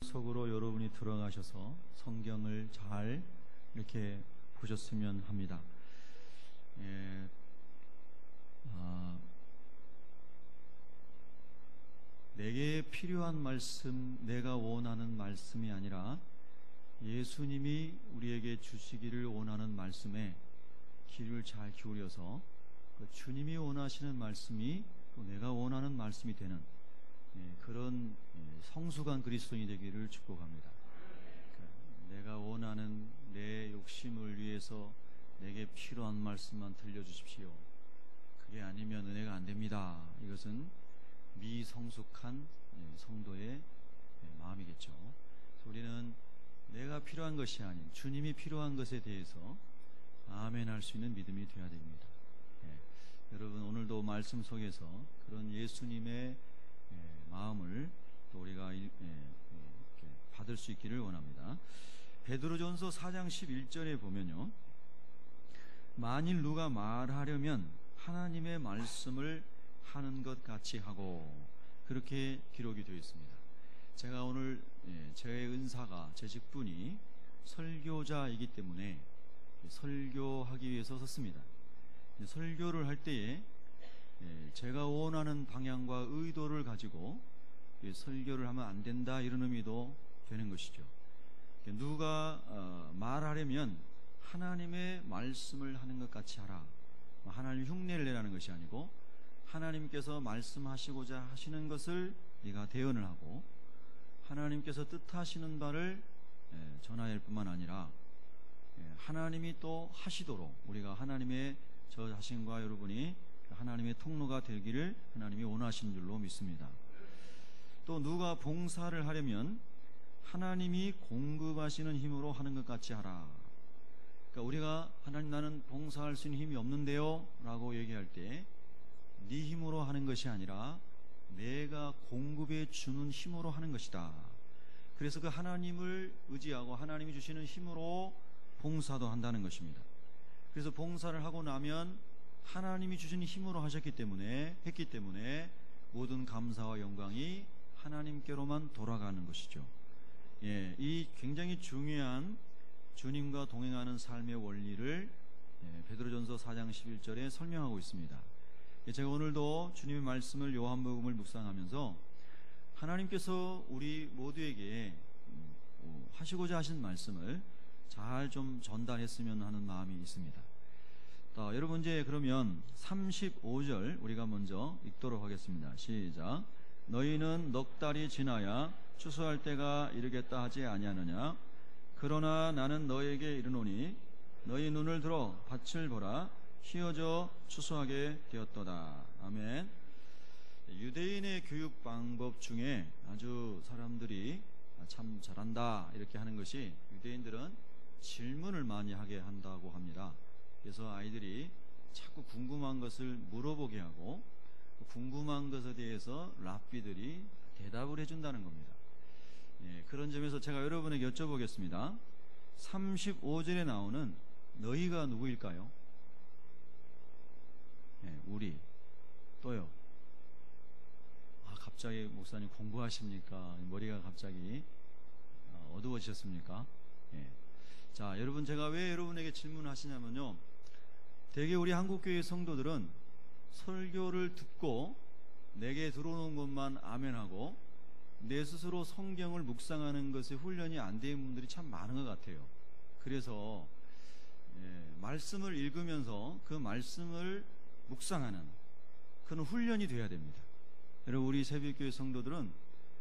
속으로 여러분이 들어가셔서 성경을 잘 이렇게 보셨으면 합니다. 내게 필요한 말씀, 내가 원하는 말씀이 아니라 예수님이 우리에게 주시기를 원하는 말씀에 귀를 잘 기울여서 주님이 원하시는 말씀이 또 내가 원하는 말씀이 되는 그런 성숙한 그리스도인이 되기를 축복합니다. 내가 원하는 내 욕심을 위해서 내게 필요한 말씀만 들려주십시오. 그게 아니면 은혜가 안 됩니다. 이것은 미성숙한 성도의 마음이겠죠. 우리는 내가 필요한 것이 아닌 주님이 필요한 것에 대해서 아멘할 수 있는 믿음이 되어야 됩니다. 여러분, 오늘도 말씀 속에서 그런 예수님의 마음을 또 우리가 받을 수 있기를 원합니다. 베드로전서 4장 11절에 보면요, 만일 누가 말하려면 하나님의 말씀을 하는 것 같이 하고, 그렇게 기록이 되어 있습니다. 제가 오늘 제 은사가, 제 직분이 설교자이기 때문에 설교하기 위해서 섰습니다. 설교를 할 때에 제가 원하는 방향과 의도를 가지고 설교를 하면 안 된다, 이런 의미도 되는 것이죠. 누가 말하려면 하나님의 말씀을 하는 것 같이 하라, 하나님 흉내를 내라는 것이 아니고 하나님께서 말씀하시고자 하시는 것을 네가 대언을 하고 하나님께서 뜻하시는 바를 전하일 뿐만 아니라 하나님이 또 하시도록 우리가 하나님의, 저 자신과 여러분이 하나님의 통로가 되기를 하나님이 원하시는 줄로 믿습니다. 또 누가 봉사를 하려면 하나님이 공급하시는 힘으로 하는 것 같이 하라. 그러니까 우리가 하나님, 나는 봉사할 수 있는 힘이 없는데요 라고 얘기할 때 네 힘으로 하는 것이 아니라 내가 공급해 주는 힘으로 하는 것이다. 그래서 그 하나님을 의지하고 하나님이 주시는 힘으로 봉사도 한다는 것입니다. 그래서 봉사를 하고 나면 하나님이 주시는 힘으로 했기 때문에 모든 감사와 영광이 하나님께로만 돌아가는 것이죠. 이 굉장히 중요한 주님과 동행하는 삶의 원리를 베드로전서 4장 11절에 설명하고 있습니다. 제가 오늘도 주님의 말씀을, 요한복음을 묵상하면서 하나님께서 우리 모두에게 하시고자 하신 말씀을 잘 좀 전달했으면 하는 마음이 있습니다. 여러분, 이제 그러면 35절 우리가 먼저 읽도록 하겠습니다. 시작. 너희는 넉 달이 지나야 추수할 때가 이르겠다 하지 아니하느냐? 그러나 나는 너희에게 이르노니 너희 눈을 들어 밭을 보라. 휘어져 추수하게 되었도다. 아멘. 유대인의 교육 방법 중에 아주 사람들이 참 잘한다 이렇게 하는 것이, 유대인들은 질문을 많이 하게 한다고 합니다. 그래서 아이들이 자꾸 궁금한 것을 물어보게 하고 궁금한 것에 대해서 랍비들이 대답을 해준다는 겁니다. 그런 점에서 제가 여러분에게 여쭤보겠습니다. 35절에 나오는 너희가 누구일까요? 우리. 또요. 갑자기 목사님 공부하십니까? 머리가 갑자기 어두워지셨습니까? 자, 여러분, 제가 왜 여러분에게 질문하시냐면요, 대개 우리 한국교회 성도들은 설교를 듣고 내게 들어오는 것만 아멘하고 내 스스로 성경을 묵상하는 것에 훈련이 안 된 분들이 참 많은 것 같아요. 그래서 말씀을 읽으면서 그 말씀을 묵상하는 그런 훈련이 돼야 됩니다. 여러분, 우리 새벽교회 성도들은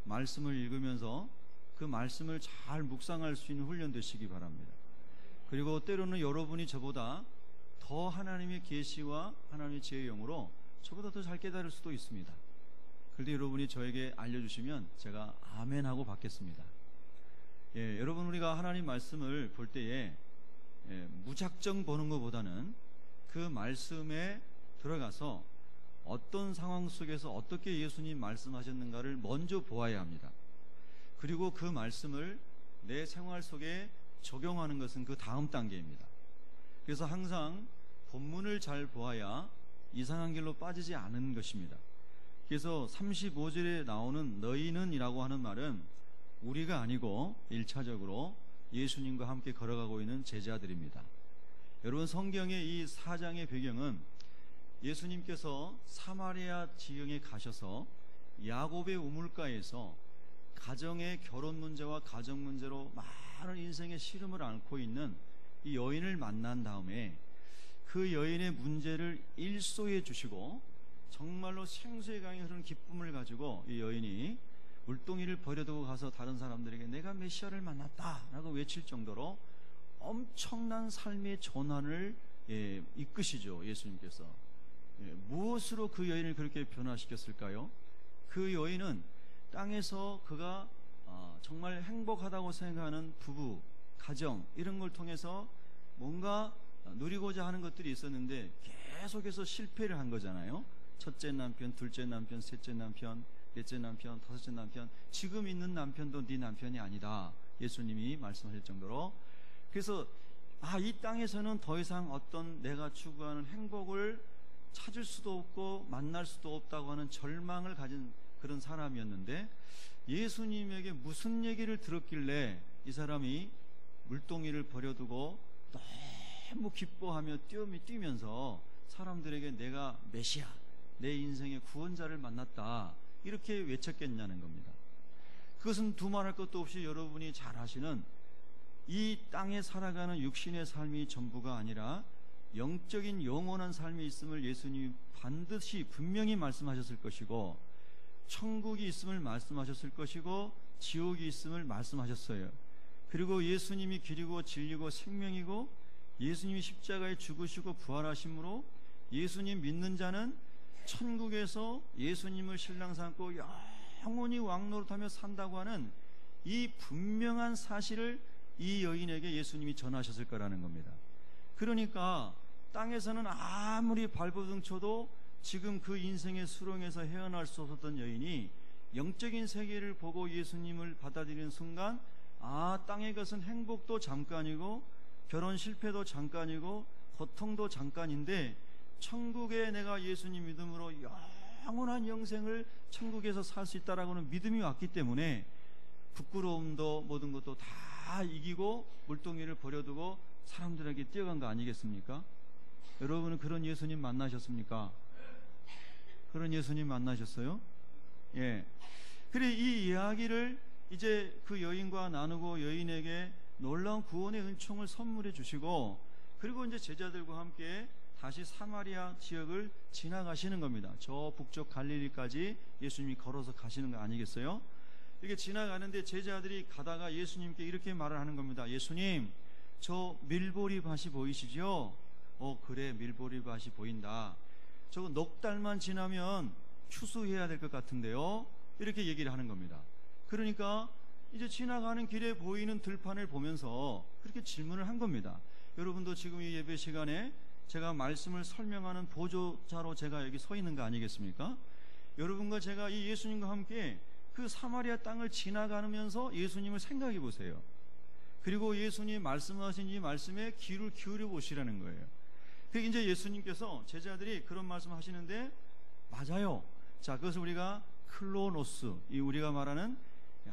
말씀을 읽으면서 그 말씀을 잘 묵상할 수 있는 훈련 되시기 바랍니다. 그리고 때로는 여러분이 저보다 더 하나님의 계시와 하나님의 지혜의 영으로 저보다 더 잘 깨달을 수도 있습니다. 그런데 여러분이 저에게 알려주시면 제가 아멘하고 받겠습니다. 여러분, 우리가 하나님 말씀을 볼 때에 무작정 보는 것보다는 그 말씀에 들어가서 어떤 상황 속에서 어떻게 예수님 말씀하셨는가를 먼저 보아야 합니다. 그리고 그 말씀을 내 생활 속에 적용하는 것은 그 다음 단계입니다. 그래서 항상 본문을 잘 보아야 이상한 길로 빠지지 않은 것입니다. 그래서 35절에 나오는 너희는 이라고 하는 말은 우리가 아니고 1차적으로 예수님과 함께 걸어가고 있는 제자들입니다. 여러분, 성경의 이 4장의 배경은 예수님께서 사마리아 지경에 가셔서 야곱의 우물가에서 가정의 결혼 문제와 가정 문제로 많은 인생의 시름을 앓고 있는 이 여인을 만난 다음에 그 여인의 문제를 일소해 주시고 정말로 생수의 강이 흐르는 기쁨을 가지고 이 여인이 물동이를 버려두고 가서 다른 사람들에게 내가 메시아를 만났다라고 외칠 정도로 엄청난 삶의 전환을 이끄시죠. 예수님께서 무엇으로 그 여인을 그렇게 변화시켰을까요? 그 여인은 땅에서 그가 정말 행복하다고 생각하는 부부, 가정 이런 걸 통해서 뭔가 누리고자 하는 것들이 있었는데 계속해서 실패를 한 거잖아요. 첫째 남편, 둘째 남편, 셋째 남편, 넷째 남편, 다섯째 남편, 지금 있는 남편도 네 남편이 아니다, 예수님이 말씀하실 정도로. 그래서 이 땅에서는 더 이상 어떤 내가 추구하는 행복을 찾을 수도 없고 만날 수도 없다고 하는 절망을 가진 그런 사람이었는데, 예수님에게 무슨 얘기를 들었길래 이 사람이 물동이를 버려두고 너무 기뻐하며 뛰면서 사람들에게 내가 메시아, 내 인생의 구원자를 만났다 이렇게 외쳤겠냐는 겁니다. 그것은 두말할 것도 없이 여러분이 잘 아시는 이 땅에 살아가는 육신의 삶이 전부가 아니라 영적인 영원한 삶이 있음을 예수님이 반드시 분명히 말씀하셨을 것이고, 천국이 있음을 말씀하셨을 것이고, 지옥이 있음을 말씀하셨어요. 그리고 예수님이 길이고 진리고 생명이고, 예수님이 십자가에 죽으시고 부활하심으로 예수님 믿는 자는 천국에서 예수님을 신랑 삼고 영원히 왕노릇하며 산다고 하는 이 분명한 사실을 이 여인에게 예수님이 전하셨을 거라는 겁니다. 그러니까 땅에서는 아무리 발버둥 쳐도 지금 그 인생의 수렁에서 헤어날 수 없었던 여인이 영적인 세계를 보고 예수님을 받아들이는 순간, 땅의 것은 행복도 잠깐이고 결혼 실패도 잠깐이고 고통도 잠깐인데 천국에 내가 예수님 믿음으로 영원한 영생을 천국에서 살 수 있다라고는 믿음이 왔기 때문에 부끄러움도 모든 것도 다 이기고 물동이를 버려두고 사람들에게 뛰어간 거 아니겠습니까? 여러분은 그런 예수님 만나셨습니까? 그런 예수님 만나셨어요? 예. 그래, 이 이야기를 이제 그 여인과 나누고 여인에게 놀라운 구원의 은총을 선물해 주시고, 그리고 이제 제자들과 함께 다시 사마리아 지역을 지나가시는 겁니다. 저 북쪽 갈릴리까지 예수님이 걸어서 가시는 거 아니겠어요? 이렇게 지나가는데 제자들이 가다가 예수님께 이렇게 말을 하는 겁니다. 예수님, 저 밀보리 밭이 보이시죠? 그래, 밀보리 밭이 보인다. 저거 넉 달만 지나면 추수해야 될 것 같은데요, 이렇게 얘기를 하는 겁니다. 그러니까 이제 지나가는 길에 보이는 들판을 보면서 그렇게 질문을 한 겁니다. 여러분도 지금 이 예배 시간에 제가 말씀을 설명하는 보조자로 제가 여기 서 있는 거 아니겠습니까? 여러분과 제가 이 예수님과 함께 그 사마리아 땅을 지나가면서 예수님을 생각해 보세요. 그리고 예수님이 말씀하신 이 말씀에 귀를 기울여 보시라는 거예요. 그 이제 예수님께서 제자들이 그런 말씀 하시는데, 맞아요. 자, 그것을 우리가 클로노스, 이 우리가 말하는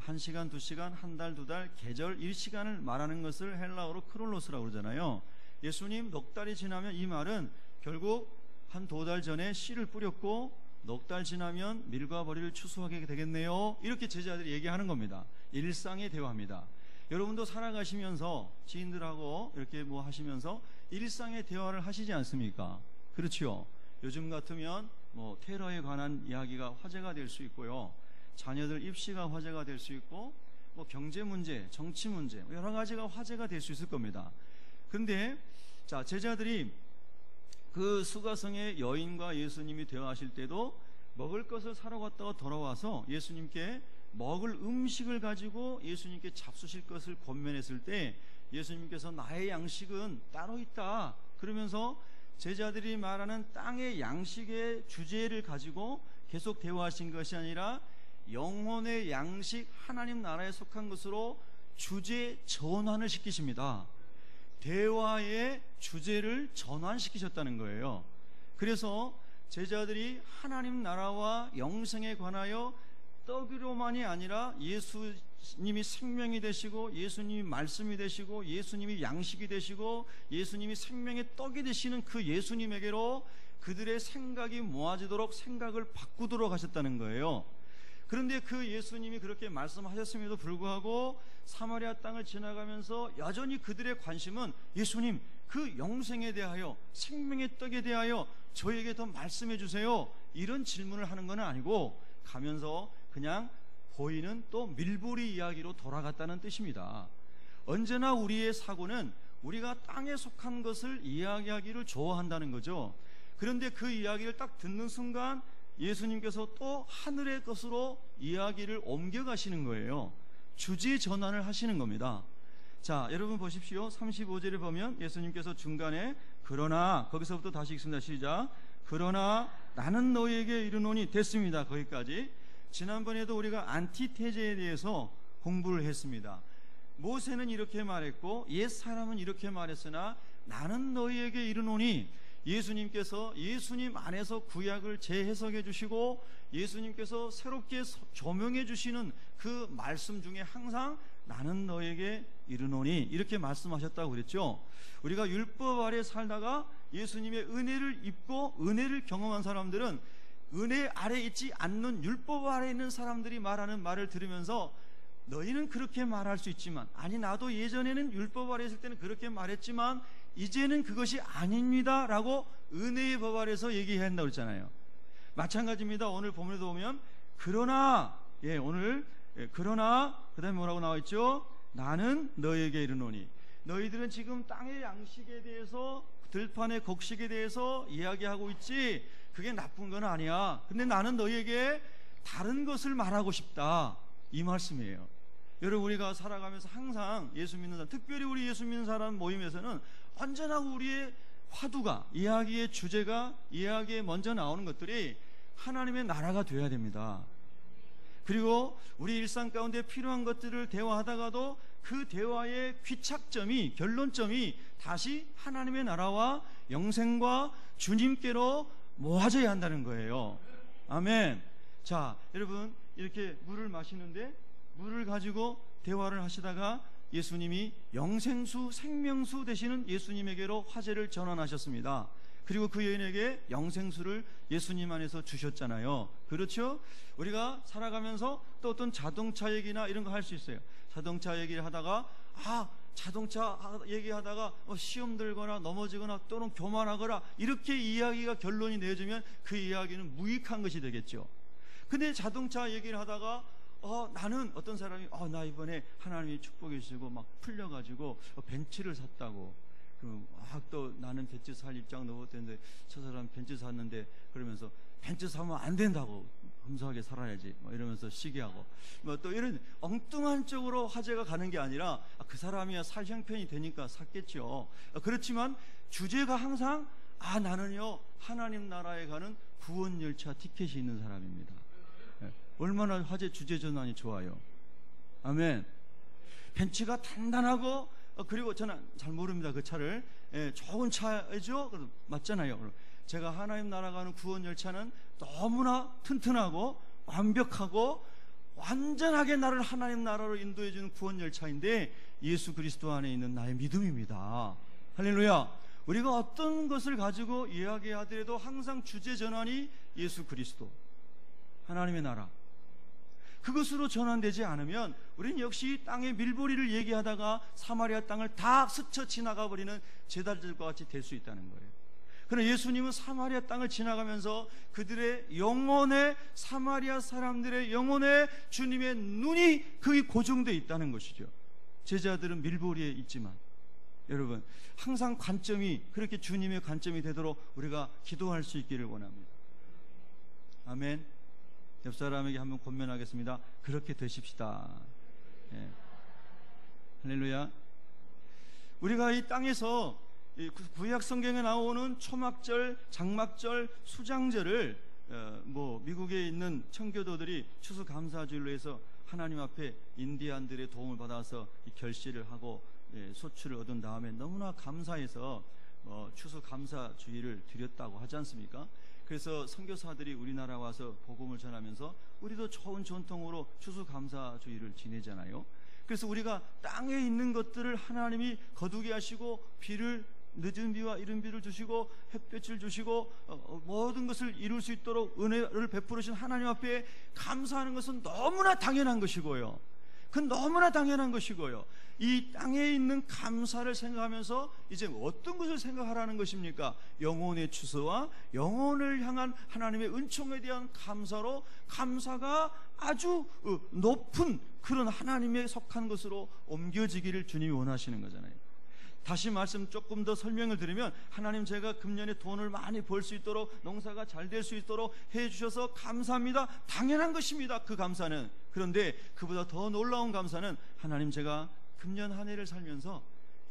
1시간, 2시간, 한 달, 2달, 계절, 1시간을 말하는 것을 헬라어로 크로노스라고 그러잖아요. 예수님 넉 달이 지나면, 이 말은 결국 한 2달 전에 씨를 뿌렸고 넉 달 지나면 밀과 버리를 추수하게 되겠네요, 이렇게 제자들이 얘기하는 겁니다. 일상의 대화입니다. 여러분도 살아가시면서 지인들하고 이렇게 뭐 하시면서 일상의 대화를 하시지 않습니까? 그렇죠. 요즘 같으면 뭐 테러에 관한 이야기가 화제가 될 수 있고요, 자녀들 입시가 화제가 될 수 있고, 뭐 경제 문제, 정치 문제, 여러 가지가 화제가 될 수 있을 겁니다. 근데 자, 제자들이 그 수가성의 여인과 예수님이 대화하실 때도 먹을 것을 사러 갔다가 돌아와서 예수님께 먹을 음식을 가지고 예수님께 잡수실 것을 권면했을 때 예수님께서 나의 양식은 따로 있다 그러면서 제자들이 말하는 땅의 양식의 주제를 가지고 계속 대화하신 것이 아니라 영혼의 양식, 하나님 나라에 속한 것으로 주제 전환을 시키십니다. 대화의 주제를 전환시키셨다는 거예요. 그래서 제자들이 하나님 나라와 영생에 관하여 떡으로만이 아니라 예수 예수님이 생명이 되시고, 예수님이 말씀이 되시고, 예수님이 양식이 되시고, 예수님이 생명의 떡이 되시는 그 예수님에게로 그들의 생각이 모아지도록 생각을 바꾸도록 하셨다는 거예요. 그런데 그 예수님이 그렇게 말씀하셨음에도 불구하고 사마리아 땅을 지나가면서 여전히 그들의 관심은 예수님, 그 영생에 대하여, 생명의 떡에 대하여 저에게 더 말씀해 주세요, 이런 질문을 하는 건 아니고 가면서 그냥 보이는 또 밀보리 이야기로 돌아갔다는 뜻입니다. 언제나 우리의 사고는 우리가 땅에 속한 것을 이야기하기를 좋아한다는 거죠. 그런데 그 이야기를 딱 듣는 순간 예수님께서 또 하늘의 것으로 이야기를 옮겨가시는 거예요. 주제 전환을 하시는 겁니다. 자, 여러분 보십시오. 35절에 보면 예수님께서 중간에 그러나, 거기서부터 다시 읽습니다. 시작. 그러나 나는 너희에게 이르노니, 됐습니다. 거기까지. 지난번에도 우리가 안티테제에 대해서 공부를 했습니다. 모세는 이렇게 말했고 옛 사람은 이렇게 말했으나 나는 너희에게 이르노니, 예수님께서 예수님 안에서 구약을 재해석해 주시고 예수님께서 새롭게 조명해 주시는 그 말씀 중에 항상 나는 너에게 이르노니 이렇게 말씀하셨다고 그랬죠. 우리가 율법 아래 살다가 예수님의 은혜를 입고 은혜를 경험한 사람들은 은혜 아래 있지 않는 율법 아래 있는 사람들이 말하는 말을 들으면서 너희는 그렇게 말할 수 있지만, 아니 나도 예전에는 율법 아래 있을 때는 그렇게 말했지만 이제는 그것이 아닙니다 라고 은혜의 법 아래서 얘기해야 한다고 그랬잖아요. 마찬가지입니다. 오늘 본문에도 보면 그러나, 그러나 그 다음에 뭐라고 나와 있죠? 나는 너에게 이르노니, 너희들은 지금 땅의 양식에 대해서, 들판의 곡식에 대해서 이야기하고 있지, 그게 나쁜 건 아니야. 근데 나는 너희에게 다른 것을 말하고 싶다, 이 말씀이에요. 여러분, 우리가 살아가면서 항상 예수 믿는 사람, 특별히 우리 예수 믿는 사람 모임에서는 언제나 우리의 화두가, 이야기의 주제가, 이야기에 먼저 나오는 것들이 하나님의 나라가 되어야 됩니다. 그리고 우리 일상 가운데 필요한 것들을 대화하다가도 그 대화의 귀착점이, 결론점이 다시 하나님의 나라와 영생과 주님께로 모아져야 한다는 거예요. 아멘. 자, 여러분, 이렇게 물을 마시는데 물을 가지고 대화를 하시다가 예수님이 영생수, 생명수 되시는 예수님에게로 화제를 전환하셨습니다. 그리고 그 여인에게 영생수를 예수님 안에서 주셨잖아요. 그렇죠? 우리가 살아가면서 또 어떤 자동차 얘기나 이런 거 할 수 있어요. 자동차 얘기를 하다가 자동차 얘기하다가 시험 들거나 넘어지거나 또는 교만하거나 이렇게 이야기가 결론이 내어지면 그 이야기는 무익한 것이 되겠죠. 근데 자동차 얘기를 하다가 나는, 어떤 사람이 나 이번에 하나님이 축복해 주시고 막 풀려가지고 벤츠를 샀다고, 또 나는 벤츠 살 입장 넣었는데 저 사람 벤츠 샀는데, 그러면서 벤츠 사면 안 된다고, 검소하게 살아야지 이러면서 시기하고 또 이런 엉뚱한 쪽으로 화제가 가는 게 아니라 그 사람이야 살 형편이 되니까 샀겠죠. 그렇지만 주제가 항상 나는요 하나님 나라에 가는 구원 열차 티켓이 있는 사람입니다. 얼마나 화제 주제 전환이 좋아요. 아멘. 벤츠가 단단하고, 그리고 저는 잘 모릅니다 그 차를. 좋은 차죠. 맞잖아요. 제가 하나님 나라 가는 구원 열차는 너무나 튼튼하고 완벽하고 완전하게 나를 하나님 나라로 인도해 주는 구원 열차인데 예수 그리스도 안에 있는 나의 믿음입니다. 할렐루야. 우리가 어떤 것을 가지고 이야기하더라도 항상 주제 전환이 예수 그리스도, 하나님의 나라, 그것으로 전환되지 않으면 우리는 역시 땅의 밀보리를 얘기하다가 사마리아 땅을 다 스쳐 지나가 버리는 제자들과 같이 될 수 있다는 거예요. 그러나 예수님은 사마리아 땅을 지나가면서 그들의 영혼에, 사마리아 사람들의 영혼에 주님의 눈이 거기 고정되어 있다는 것이죠. 제자들은 밀보리에 있지만 여러분, 항상 관점이 그렇게 주님의 관점이 되도록 우리가 기도할 수 있기를 원합니다. 아멘. 옆 사람에게 한번 권면하겠습니다. 그렇게 되십시다. 할렐루야. 우리가 이 땅에서 구약 성경에 나오는 초막절, 장막절, 수장절을 미국에 있는 청교도들이 추수감사주일로 해서 하나님 앞에 인디안들의 도움을 받아서 이 결실을 하고 소출을 얻은 다음에 너무나 감사해서 추수감사주일을 드렸다고 하지 않습니까? 그래서 선교사들이 우리나라 와서 복음을 전하면서 우리도 좋은 전통으로 추수감사주의를 지내잖아요. 그래서 우리가 땅에 있는 것들을 하나님이 거두게 하시고 비를, 늦은 비와 이른 비를 주시고 햇볕을 주시고 모든 것을 이룰 수 있도록 은혜를 베풀으신 하나님 앞에 감사하는 것은 너무나 당연한 것이고요. 그건 너무나 당연한 것이고요. 이 땅에 있는 감사를 생각하면서 이제 어떤 것을 생각하라는 것입니까? 영혼의 추수와 영혼을 향한 하나님의 은총에 대한 감사로, 감사가 아주 높은 그런 하나님에 속한 것으로 옮겨지기를 주님이 원하시는 거잖아요. 다시 말씀 조금 더 설명을 드리면, 하나님, 제가 금년에 돈을 많이 벌 수 있도록, 농사가 잘 될 수 있도록 해주셔서 감사합니다. 당연한 것입니다, 그 감사는. 그런데 그보다 더 놀라운 감사는, 하나님, 제가 금년 한 해를 살면서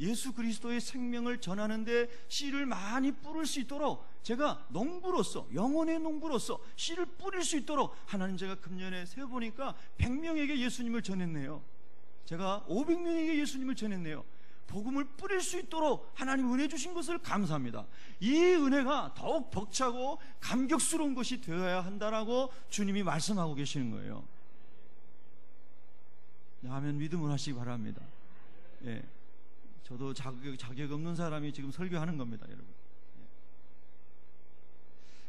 예수 그리스도의 생명을 전하는데 씨를 많이 뿌릴 수 있도록, 제가 농부로서, 영혼의 농부로서 씨를 뿌릴 수 있도록 하나님, 제가 금년에 세어보니까 100명에게 예수님을 전했네요. 제가 500명에게 예수님을 전했네요. 복음을 뿌릴 수 있도록 하나님 은혜 주신 것을 감사합니다. 이 은혜가 더욱 벅차고 감격스러운 것이 되어야 한다라고 주님이 말씀하고 계시는 거예요. 아멘 믿음을 하시기 바랍니다. 예, 저도 자격 없는 사람이 지금 설교하는 겁니다, 여러분. 예.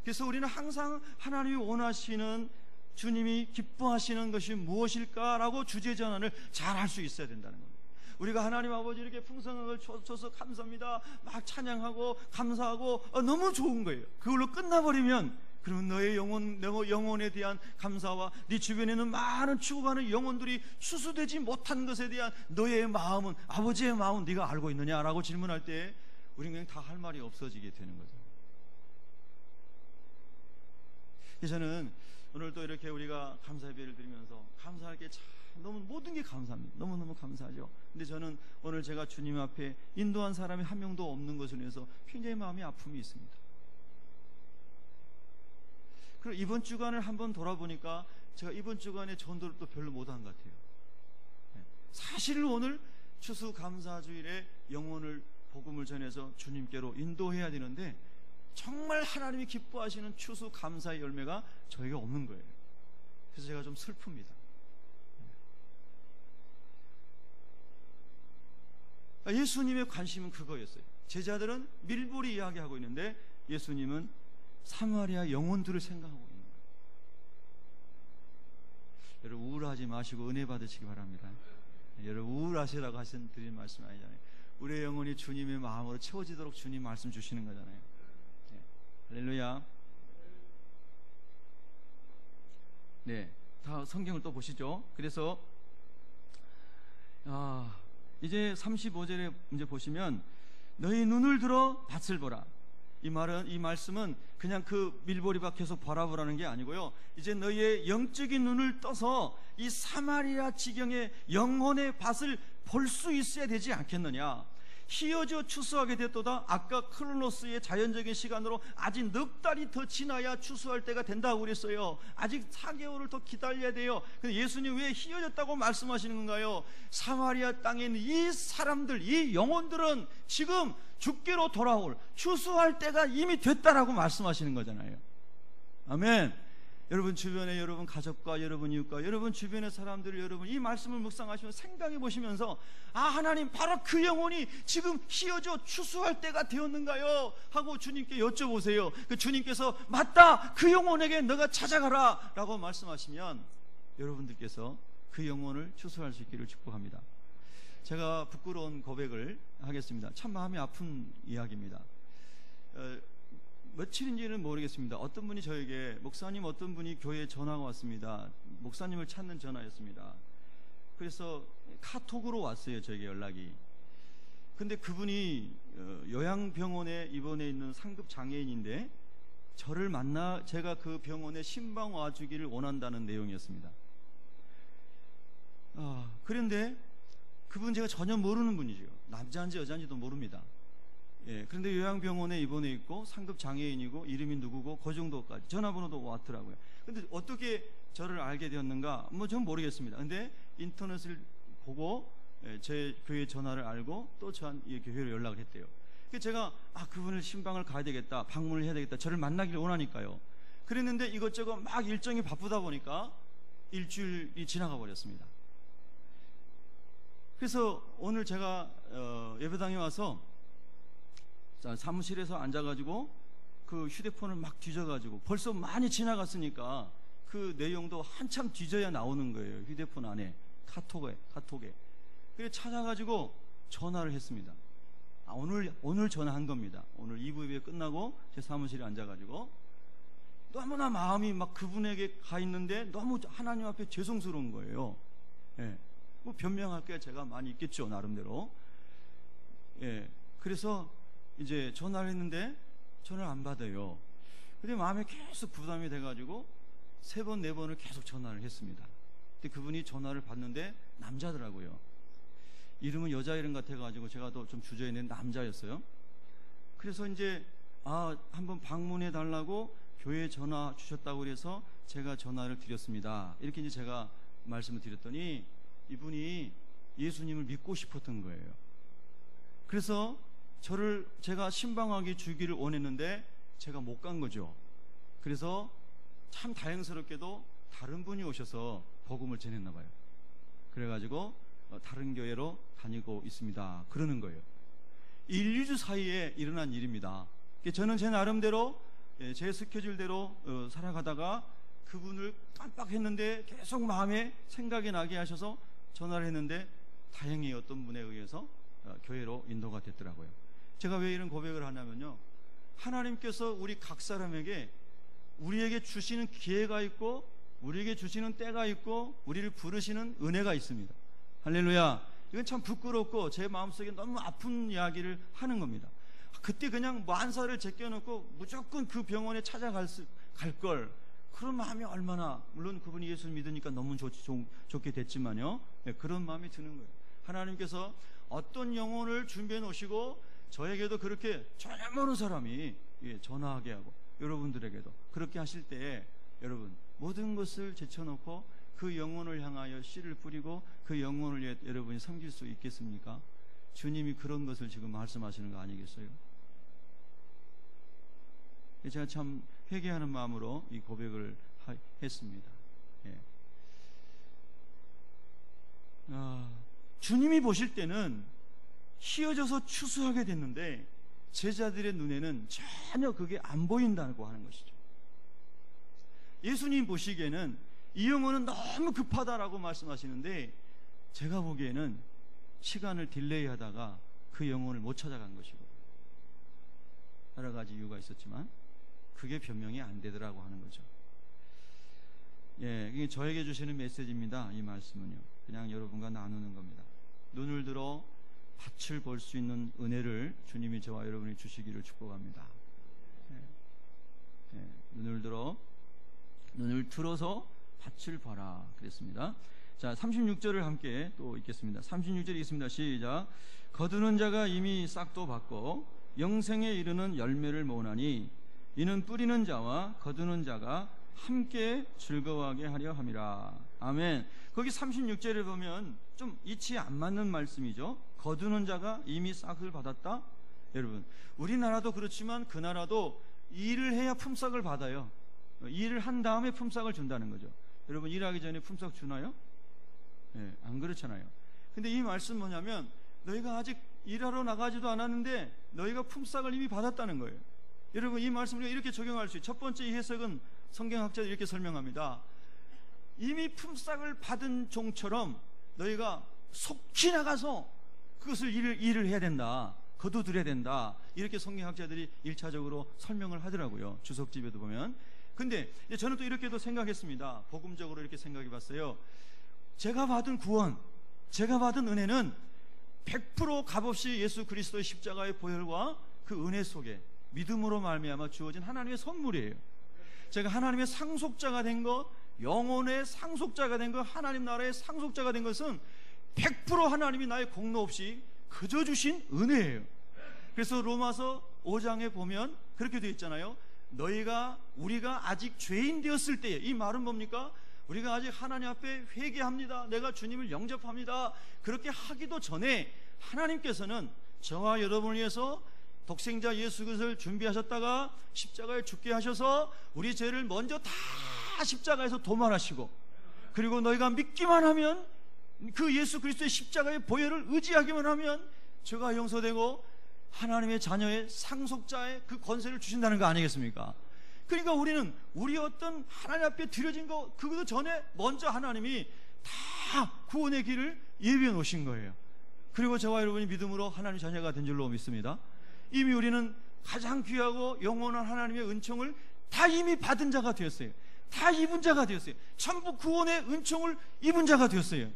그래서 우리는 항상 하나님이 원하시는, 주님이 기뻐하시는 것이 무엇일까라고 주제 전환을 잘 할 수 있어야 된다는 겁니다. 우리가 하나님 아버지 이렇게 풍성을 줘서 감사합니다, 막 찬양하고 감사하고 너무 좋은 거예요. 그걸로 끝나버리면, 그러면 너의 영혼에 대한 감사와 네 주변에는 많은 죽어가는 영혼들이 추수되지 못한 것에 대한 너의 마음은, 아버지의 마음은 네가 알고 있느냐라고 질문할 때 우리는 그냥 다 할 말이 없어지게 되는 거죠. 저는 오늘도 이렇게 우리가 감사 예배를 드리면서 감사할 게 참 너무, 모든 게 감사합니다. 너무너무 감사하죠. 근데 저는 오늘 제가 주님 앞에 인도한 사람이 한 명도 없는 것을 위해서 굉장히 마음이 아픔이 있습니다. 그리고 이번 주간을 한번 돌아보니까 제가 이번 주간에 전도를 또 별로 못한 것 같아요. 사실 오늘 추수감사주일에 영혼을, 복음을 전해서 주님께로 인도해야 되는데 정말 하나님이 기뻐하시는 추수감사의 열매가 저에게 없는 거예요. 그래서 제가 좀 슬픕니다. 예수님의 관심은 그거였어요. 제자들은 밀보리 이야기하고 있는데 예수님은 사마리아 영혼들을 생각하고 있는 거예요. 여러분 우울하지 마시고 은혜 받으시기 바랍니다. 여러분 우울하시라고 드린 말씀 아니잖아요. 우리의 영혼이 주님의 마음으로 채워지도록 주님 말씀 주시는 거잖아요. 네. 할렐루야. 네, 다 성경을 또 보시죠. 그래서 이제 35절에 이제 보시면 너희 눈을 들어 밭을 보라. 이 말씀은 그냥 그 밀보리밭 계속 바라보라는 게 아니고요. 이제 너희의 영적인 눈을 떠서 이 사마리아 지경의 영혼의 밭을 볼 수 있어야 되지 않겠느냐. 희어져 추수하게 됐도다. 아까 크로노스의 자연적인 시간으로 아직 넉 달이 더 지나야 추수할 때가 된다고 그랬어요. 아직 4개월을 더 기다려야 돼요. 근데 예수님 왜 희어졌다고 말씀하시는 건가요? 사마리아 땅에 있는 이 사람들, 이 영혼들은 지금 주께로 돌아올 추수할 때가 이미 됐다라고 말씀하시는 거잖아요. 아멘. 여러분 주변에 여러분 가족과 여러분 이웃과 여러분 주변의 사람들을 여러분 이 말씀을 묵상하시면서 생각해 보시면서 하나님 바로 그 영혼이 지금 희어져 추수할 때가 되었는가요? 하고 주님께 여쭤보세요. 그 주님께서 맞다, 그 영혼에게 너가 찾아가라 라고 말씀하시면 여러분들께서 그 영혼을 추수할 수 있기를 축복합니다. 제가 부끄러운 고백을 하겠습니다. 참 마음이 아픈 이야기입니다. 며칠인지는 모르겠습니다. 어떤 분이 저에게, 목사님, 어떤 분이 교회에 전화가 왔습니다. 목사님을 찾는 전화였습니다. 그래서 카톡으로 왔어요, 저에게 연락이. 근데 그분이 요양병원에 입원해 있는 상급 장애인인데 저를 만나 제가 그 병원에 신방 와주기를 원한다는 내용이었습니다. 그런데 그분 제가 전혀 모르는 분이죠. 남자인지 여자인지도 모릅니다. 예, 그런데 요양병원에 입원해 있고 상급 장애인이고 이름이 누구고 그 정도까지 전화번호도 왔더라고요. 근데 어떻게 저를 알게 되었는가? 전 모르겠습니다. 근데 인터넷을 보고 제 교회 전화를 알고 또 저한테 교회로 연락을 했대요. 그래서 제가 그분을 신방을 가야 되겠다, 방문을 해야 되겠다, 저를 만나기를 원하니까요. 그랬는데 이것저것 막 일정이 바쁘다 보니까 일주일이 지나가 버렸습니다. 그래서 오늘 제가 예배당에 와서 사무실에서 앉아가지고 그 휴대폰을 막 뒤져가지고 벌써 많이 지나갔으니까 그 내용도 한참 뒤져야 나오는 거예요. 휴대폰 안에 카톡에. 그래서 찾아가지고 전화를 했습니다. 오늘 전화한 겁니다. 오늘 2부 예배 끝나고 제 사무실에 앉아가지고 너무나 마음이 막 그분에게 가 있는데 너무 하나님 앞에 죄송스러운 거예요. 예. 뭐 변명할 게 제가 많이 있겠죠, 나름대로. 예. 그래서 이제 전화를 했는데 전화를 안 받아요. 근데 마음에 계속 부담이 돼가지고 3번, 4번을 계속 전화를 했습니다. 근데 그분이 전화를 받는데 남자더라고요. 이름은 여자 이름 같아가지고 제가 더 좀 주저했는데 남자였어요. 그래서 이제 한번 방문해 달라고 교회에 전화 주셨다고 그래서 제가 전화를 드렸습니다. 이렇게 이제 제가 말씀을 드렸더니 이분이 예수님을 믿고 싶었던 거예요. 그래서 제가 신방하게 주기를 원했는데 제가 못 간 거죠. 그래서 참 다행스럽게도 다른 분이 오셔서 복음을 전했나 봐요. 그래가지고 다른 교회로 다니고 있습니다. 그러는 거예요. 1, 2주 사이에 일어난 일입니다. 저는 제 나름대로 제 스케줄대로 살아가다가 그분을 깜빡했는데 계속 마음에 생각이 나게 하셔서 전화를 했는데 다행히 어떤 분에 의해서 교회로 인도가 됐더라고요. 제가 왜 이런 고백을 하냐면요, 하나님께서 우리 각 사람에게 우리에게 주시는 기회가 있고 우리에게 주시는 때가 있고 우리를 부르시는 은혜가 있습니다. 할렐루야. 이건 참 부끄럽고 제 마음속에 너무 아픈 이야기를 하는 겁니다. 그때 그냥 만사를 제껴놓고 무조건 그 병원에 찾아갈 걸, 그런 마음이 얼마나, 물론 그분이 예수를 믿으니까 너무 좋게 됐지만요, 그런 마음이 드는 거예요. 하나님께서 어떤 영혼을 준비해 놓으시고 저에게도 그렇게 전혀 모르는 사람이 전화하게 하고 여러분들에게도 그렇게 하실 때에 여러분 모든 것을 제쳐놓고 그 영혼을 향하여 씨를 뿌리고 그 영혼을 여러분이 섬길 수 있겠습니까? 주님이 그런 것을 지금 말씀하시는 거 아니겠어요? 제가 참 회개하는 마음으로 이 고백을 했습니다. 예. 주님이 보실 때는 휘어져서 추수하게 됐는데 제자들의 눈에는 전혀 그게 안 보인다고 하는 것이죠. 예수님 보시기에는 이 영혼은 너무 급하다라고 말씀하시는데 제가 보기에는 시간을 딜레이 하다가 그 영혼을 못 찾아간 것이고 여러 가지 이유가 있었지만 그게 변명이 안 되더라고 하는 거죠. 예, 이게 저에게 주시는 메시지입니다. 이 말씀은요, 그냥 여러분과 나누는 겁니다. 눈을 들어 밭을 볼 수 있는 은혜를 주님이 저와 여러분이 주시기를 축복합니다. 예, 예, 눈을 들어서 밭을 봐라 그랬습니다. 자, 36절을 함께 또 읽겠습니다. 36절 읽습니다. 시작. 거두는 자가 이미 싹도 받고 영생에 이르는 열매를 모으나니 이는 뿌리는 자와 거두는 자가 함께 즐거워하게 하려 함이라. 아멘. 거기 36절에 보면 좀 이치에 안 맞는 말씀이죠. 거두는 자가 이미 싹을 받았다. 여러분, 우리나라도 그렇지만 그 나라도 일을 해야 품삯을 받아요. 일을 한 다음에 품삯을 준다는 거죠. 여러분, 일하기 전에 품삯 주나요? 예, 안 그렇잖아요. 근데 이 말씀 뭐냐면 너희가 아직 일하러 나가지도 않았는데 너희가 품삯을 이미 받았다는 거예요. 여러분, 이 말씀을 우리가 이렇게 적용할 수 있어요. 첫 번째 이 해석은 성경학자들이 이렇게 설명합니다. 이미 품삯을 받은 종처럼 너희가 속히 나가서 그것을 일을 해야 된다, 거두들여야 된다, 이렇게 성경학자들이 1차적으로 설명을 하더라고요. 주석집에도 보면. 근데 저는 또 이렇게도 생각했습니다. 복음적으로 이렇게 생각해 봤어요. 제가 받은 구원, 제가 받은 은혜는 100% 값없이 예수 그리스도의 십자가의 보혈과 그 은혜 속에 믿음으로 말미암아 주어진 하나님의 선물이에요. 제가 하나님의 상속자가 된 것, 영혼의 상속자가 된 것, 하나님 나라의 상속자가 된 것은 100% 하나님이 나의 공로 없이 그저 주신 은혜예요. 그래서 로마서 5장에 보면 그렇게 되어 있잖아요. 우리가 아직 죄인 되었을 때에, 이 말은 뭡니까? 우리가 아직 하나님 앞에 회개합니다, 내가 주님을 영접합니다, 그렇게 하기도 전에 하나님께서는 저와 여러분을 위해서 독생자 예수 그리스도를 준비하셨다가 십자가에 죽게 하셔서 우리 죄를 먼저 다 십자가에서 도말하시고 그리고 너희가 믿기만 하면, 그 예수 그리스도의 십자가의 보혈을 의지하기만 하면 죄가 용서되고 하나님의 자녀의 상속자의 그 권세를 주신다는 거 아니겠습니까? 그러니까 우리는 우리 어떤 하나님 앞에 드려진 거 그것도 전에 먼저 하나님이 다 구원의 길을 예비해 놓으신 거예요. 그리고 저와 여러분이 믿음으로 하나님 자녀가 된 줄로 믿습니다. 이미 우리는 가장 귀하고 영원한 하나님의 은총을 다 이미 받은 자가 되었어요. 다 입은 자가 되었어요. 전부 구원의 은총을 입은 자가 되었어요.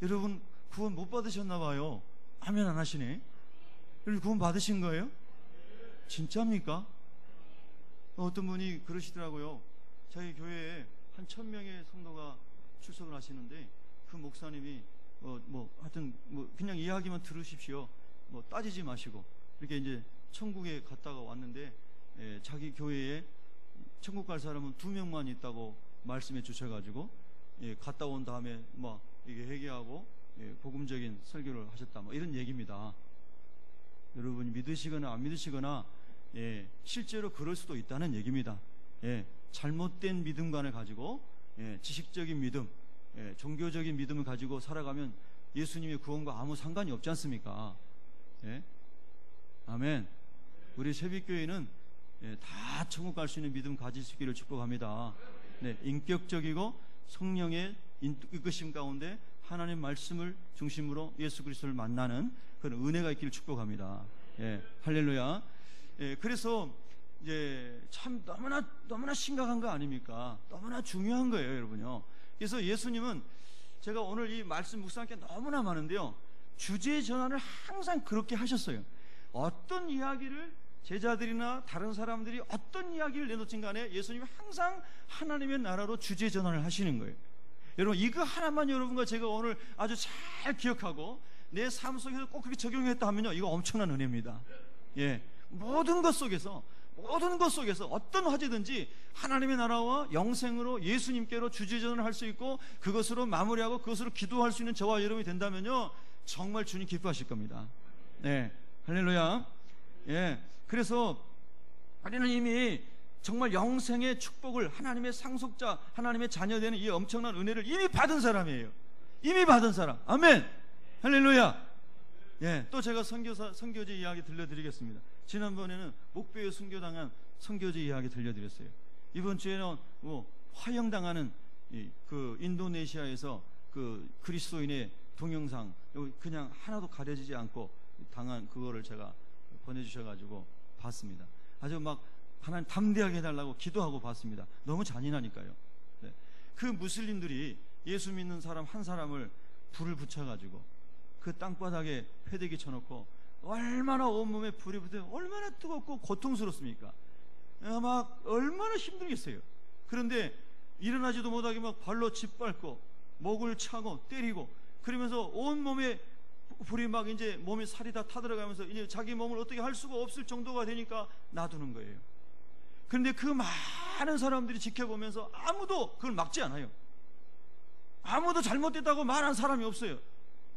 여러분 구원 못 받으셨나 봐요. 아멘 안 하시네. 여러분 구원 받으신 거예요? 진짜입니까? 어떤 분이 그러시더라고요. 자기 교회에 한 1000명의 성도가 출석을 하시는데 그 목사님이 하여튼 그냥 이야기만 들으십시오. 따지지 마시고 이렇게 이제 천국에 갔다가 왔는데 자기 교회에 천국 갈 사람은 2명만 있다고 말씀해 주셔가지고 갔다 온 다음에 이게 회개하고 복음적인 설교를 하셨다 이런 얘기입니다. 여러분이 믿으시거나 안 믿으시거나 실제로 그럴 수도 있다는 얘기입니다. 잘못된 믿음관을 가지고 지식적인 믿음, 종교적인 믿음을 가지고 살아가면 예수님의 구원과 아무 상관이 없지 않습니까? 아멘. 우리 새빛교회는 다 천국 갈 수 있는 믿음 가질 수 있기를 축복합니다. 인격적이고 성령의 이끄심 가운데 하나님 말씀을 중심으로 예수 그리스도를 만나는 그런 은혜가 있기를 축복합니다. 할렐루야. 그래서 이제 참 너무나 심각한 거 아닙니까? 너무나 중요한 거예요, 여러분요. 그래서 예수님은 제가 오늘 이 말씀 묵상할 게 너무나 많은데요, 주제 전환을 항상 그렇게 하셨어요. 어떤 이야기를 제자들이나 다른 사람들이 어떤 이야기를 내놓든 간에 예수님이 항상 하나님의 나라로 주제 전환을 하시는 거예요. 여러분 이거 하나만 여러분과 제가 오늘 아주 잘 기억하고 내 삶 속에서 꼭 그렇게 적용했다 하면요, 이거 엄청난 은혜입니다. 모든 것 속에서 어떤 화제든지 하나님의 나라와 영생으로 예수님께로 주제전을 할 수 있고 그것으로 마무리하고 그것으로 기도할 수 있는 저와 여러분이 된다면요, 정말 주님 기뻐하실 겁니다. 할렐루야. 그래서 우리는 이미 정말 영생의 축복을, 하나님의 상속자, 하나님의 자녀되는 이 엄청난 은혜를 이미 받은 사람이에요. 이미 받은 사람. 아멘. 할렐루야. 또 제가 선교제 이야기 들려드리겠습니다. 지난번에는 목배에 순교당한 선교제 이야기 들려드렸어요. 이번 주에는 화형당하는 그 인도네시아에서 그 그리스도인의 동영상, 그냥 하나도 가려지지 않고 당한 그거를 제가 보내주셔가지고 봤습니다. 아주 하나님 담대하게 해달라고 기도하고 봤습니다. 너무 잔인하니까요. 그 무슬림들이 예수 믿는 사람 한 사람을 불을 붙여가지고 그 땅바닥에 패대기 쳐놓고 얼마나 온몸에 불이 붙어 얼마나 뜨겁고 고통스럽습니까? 얼마나 힘들겠어요. 그런데 일어나지도 못하게 발로 짓밟고 목을 차고 때리고 그러면서 온몸에 불이 이제 몸에 살이 다 타들어가면서 이제 자기 몸을 어떻게 할 수가 없을 정도가 되니까 놔두는 거예요. 그런데 그 많은 사람들이 지켜보면서 아무도 그걸 막지 않아요. 아무도 잘못됐다고 말한 사람이 없어요.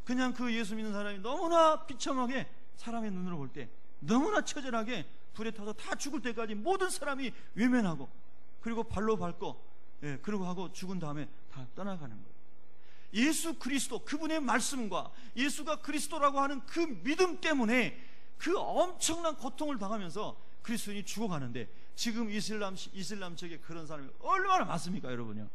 그냥 그 예수 믿는 사람이 너무나 비참하게 사람의 눈으로 볼 때 너무나 처절하게 불에 타서 다 죽을 때까지 모든 사람이 외면하고 그리고 발로 밟고 그러고 하고 죽은 다음에 다 떠나가는 거예요. 예수 그리스도 그분의 말씀과 예수가 그리스도라고 하는 그 믿음 때문에 그 엄청난 고통을 당하면서 그리스도인이 죽어가는데 지금 이슬람 지역에 그런 사람이 얼마나 많습니까, 여러분요?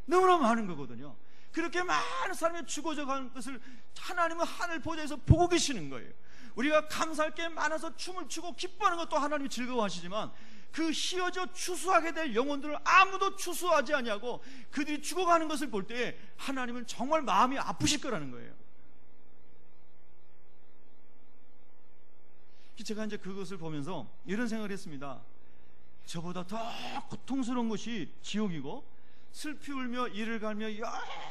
너무나 많은 거거든요. 그렇게 많은 사람이 죽어져 가는 것을 하나님은 하늘 보좌에서 보고 계시는 거예요. 우리가 감사할 게 많아서 춤을 추고 기뻐하는 것도 하나님이 즐거워하시지만 그 휘어져 추수하게 될 영혼들을 아무도 추수하지 아니하고 그들이 죽어가는 것을 볼 때 하나님은 정말 마음이 아프실 거라는 거예요. 제가 이제 그것을 보면서 이런 생각을 했습니다. 저보다 더 고통스러운 것이 지옥이고 슬피 울며 이를 갈며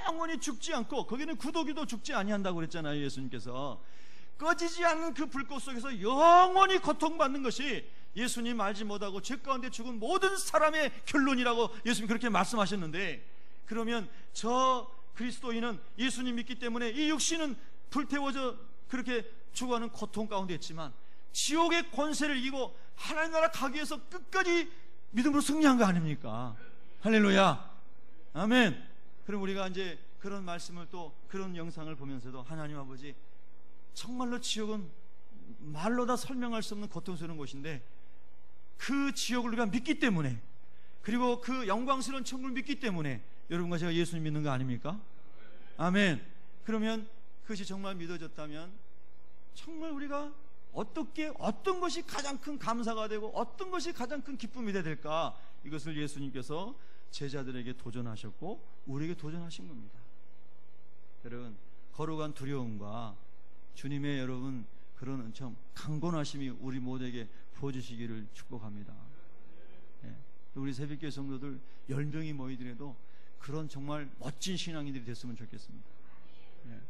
영원히 죽지 않고 거기는 구더기도 죽지 아니한다고 그랬잖아요. 예수님께서 꺼지지 않는 그 불꽃 속에서 영원히 고통받는 것이 예수님 알지 못하고 죄 가운데 죽은 모든 사람의 결론이라고 예수님이 그렇게 말씀하셨는데, 그러면 저 그리스도인은 예수님 믿기 때문에 이 육신은 불태워져 그렇게 죽어가는 고통 가운데 있지만 지옥의 권세를 이기고 하나님 나라 가기 위해서 끝까지 믿음으로 승리한 거 아닙니까? 할렐루야. 아멘. 그럼 우리가 이제 그런 말씀을 또 그런 영상을 보면서도 하나님 아버지, 정말로 지옥은 말로 다 설명할 수 없는 고통스러운 곳인데 그 지옥을 우리가 믿기 때문에, 그리고 그 영광스러운 천국을 믿기 때문에 여러분과 제가 예수님 믿는 거 아닙니까? 아멘. 그러면 그것이 정말 믿어졌다면 정말 우리가 어떤 것이 가장 큰 감사가 되고 어떤 것이 가장 큰 기쁨이 돼야 될까, 이것을 예수님께서 제자들에게 도전하셨고 우리에게 도전하신 겁니다. 여러분, 거룩한 두려움과 주님의 여러분 그런 참 강건하심이 우리 모두에게 부어주시기를 축복합니다. 예. 우리 새벽교회 성도들 10명이 모이더라도 그런 정말 멋진 신앙인들이 됐으면 좋겠습니다. 예.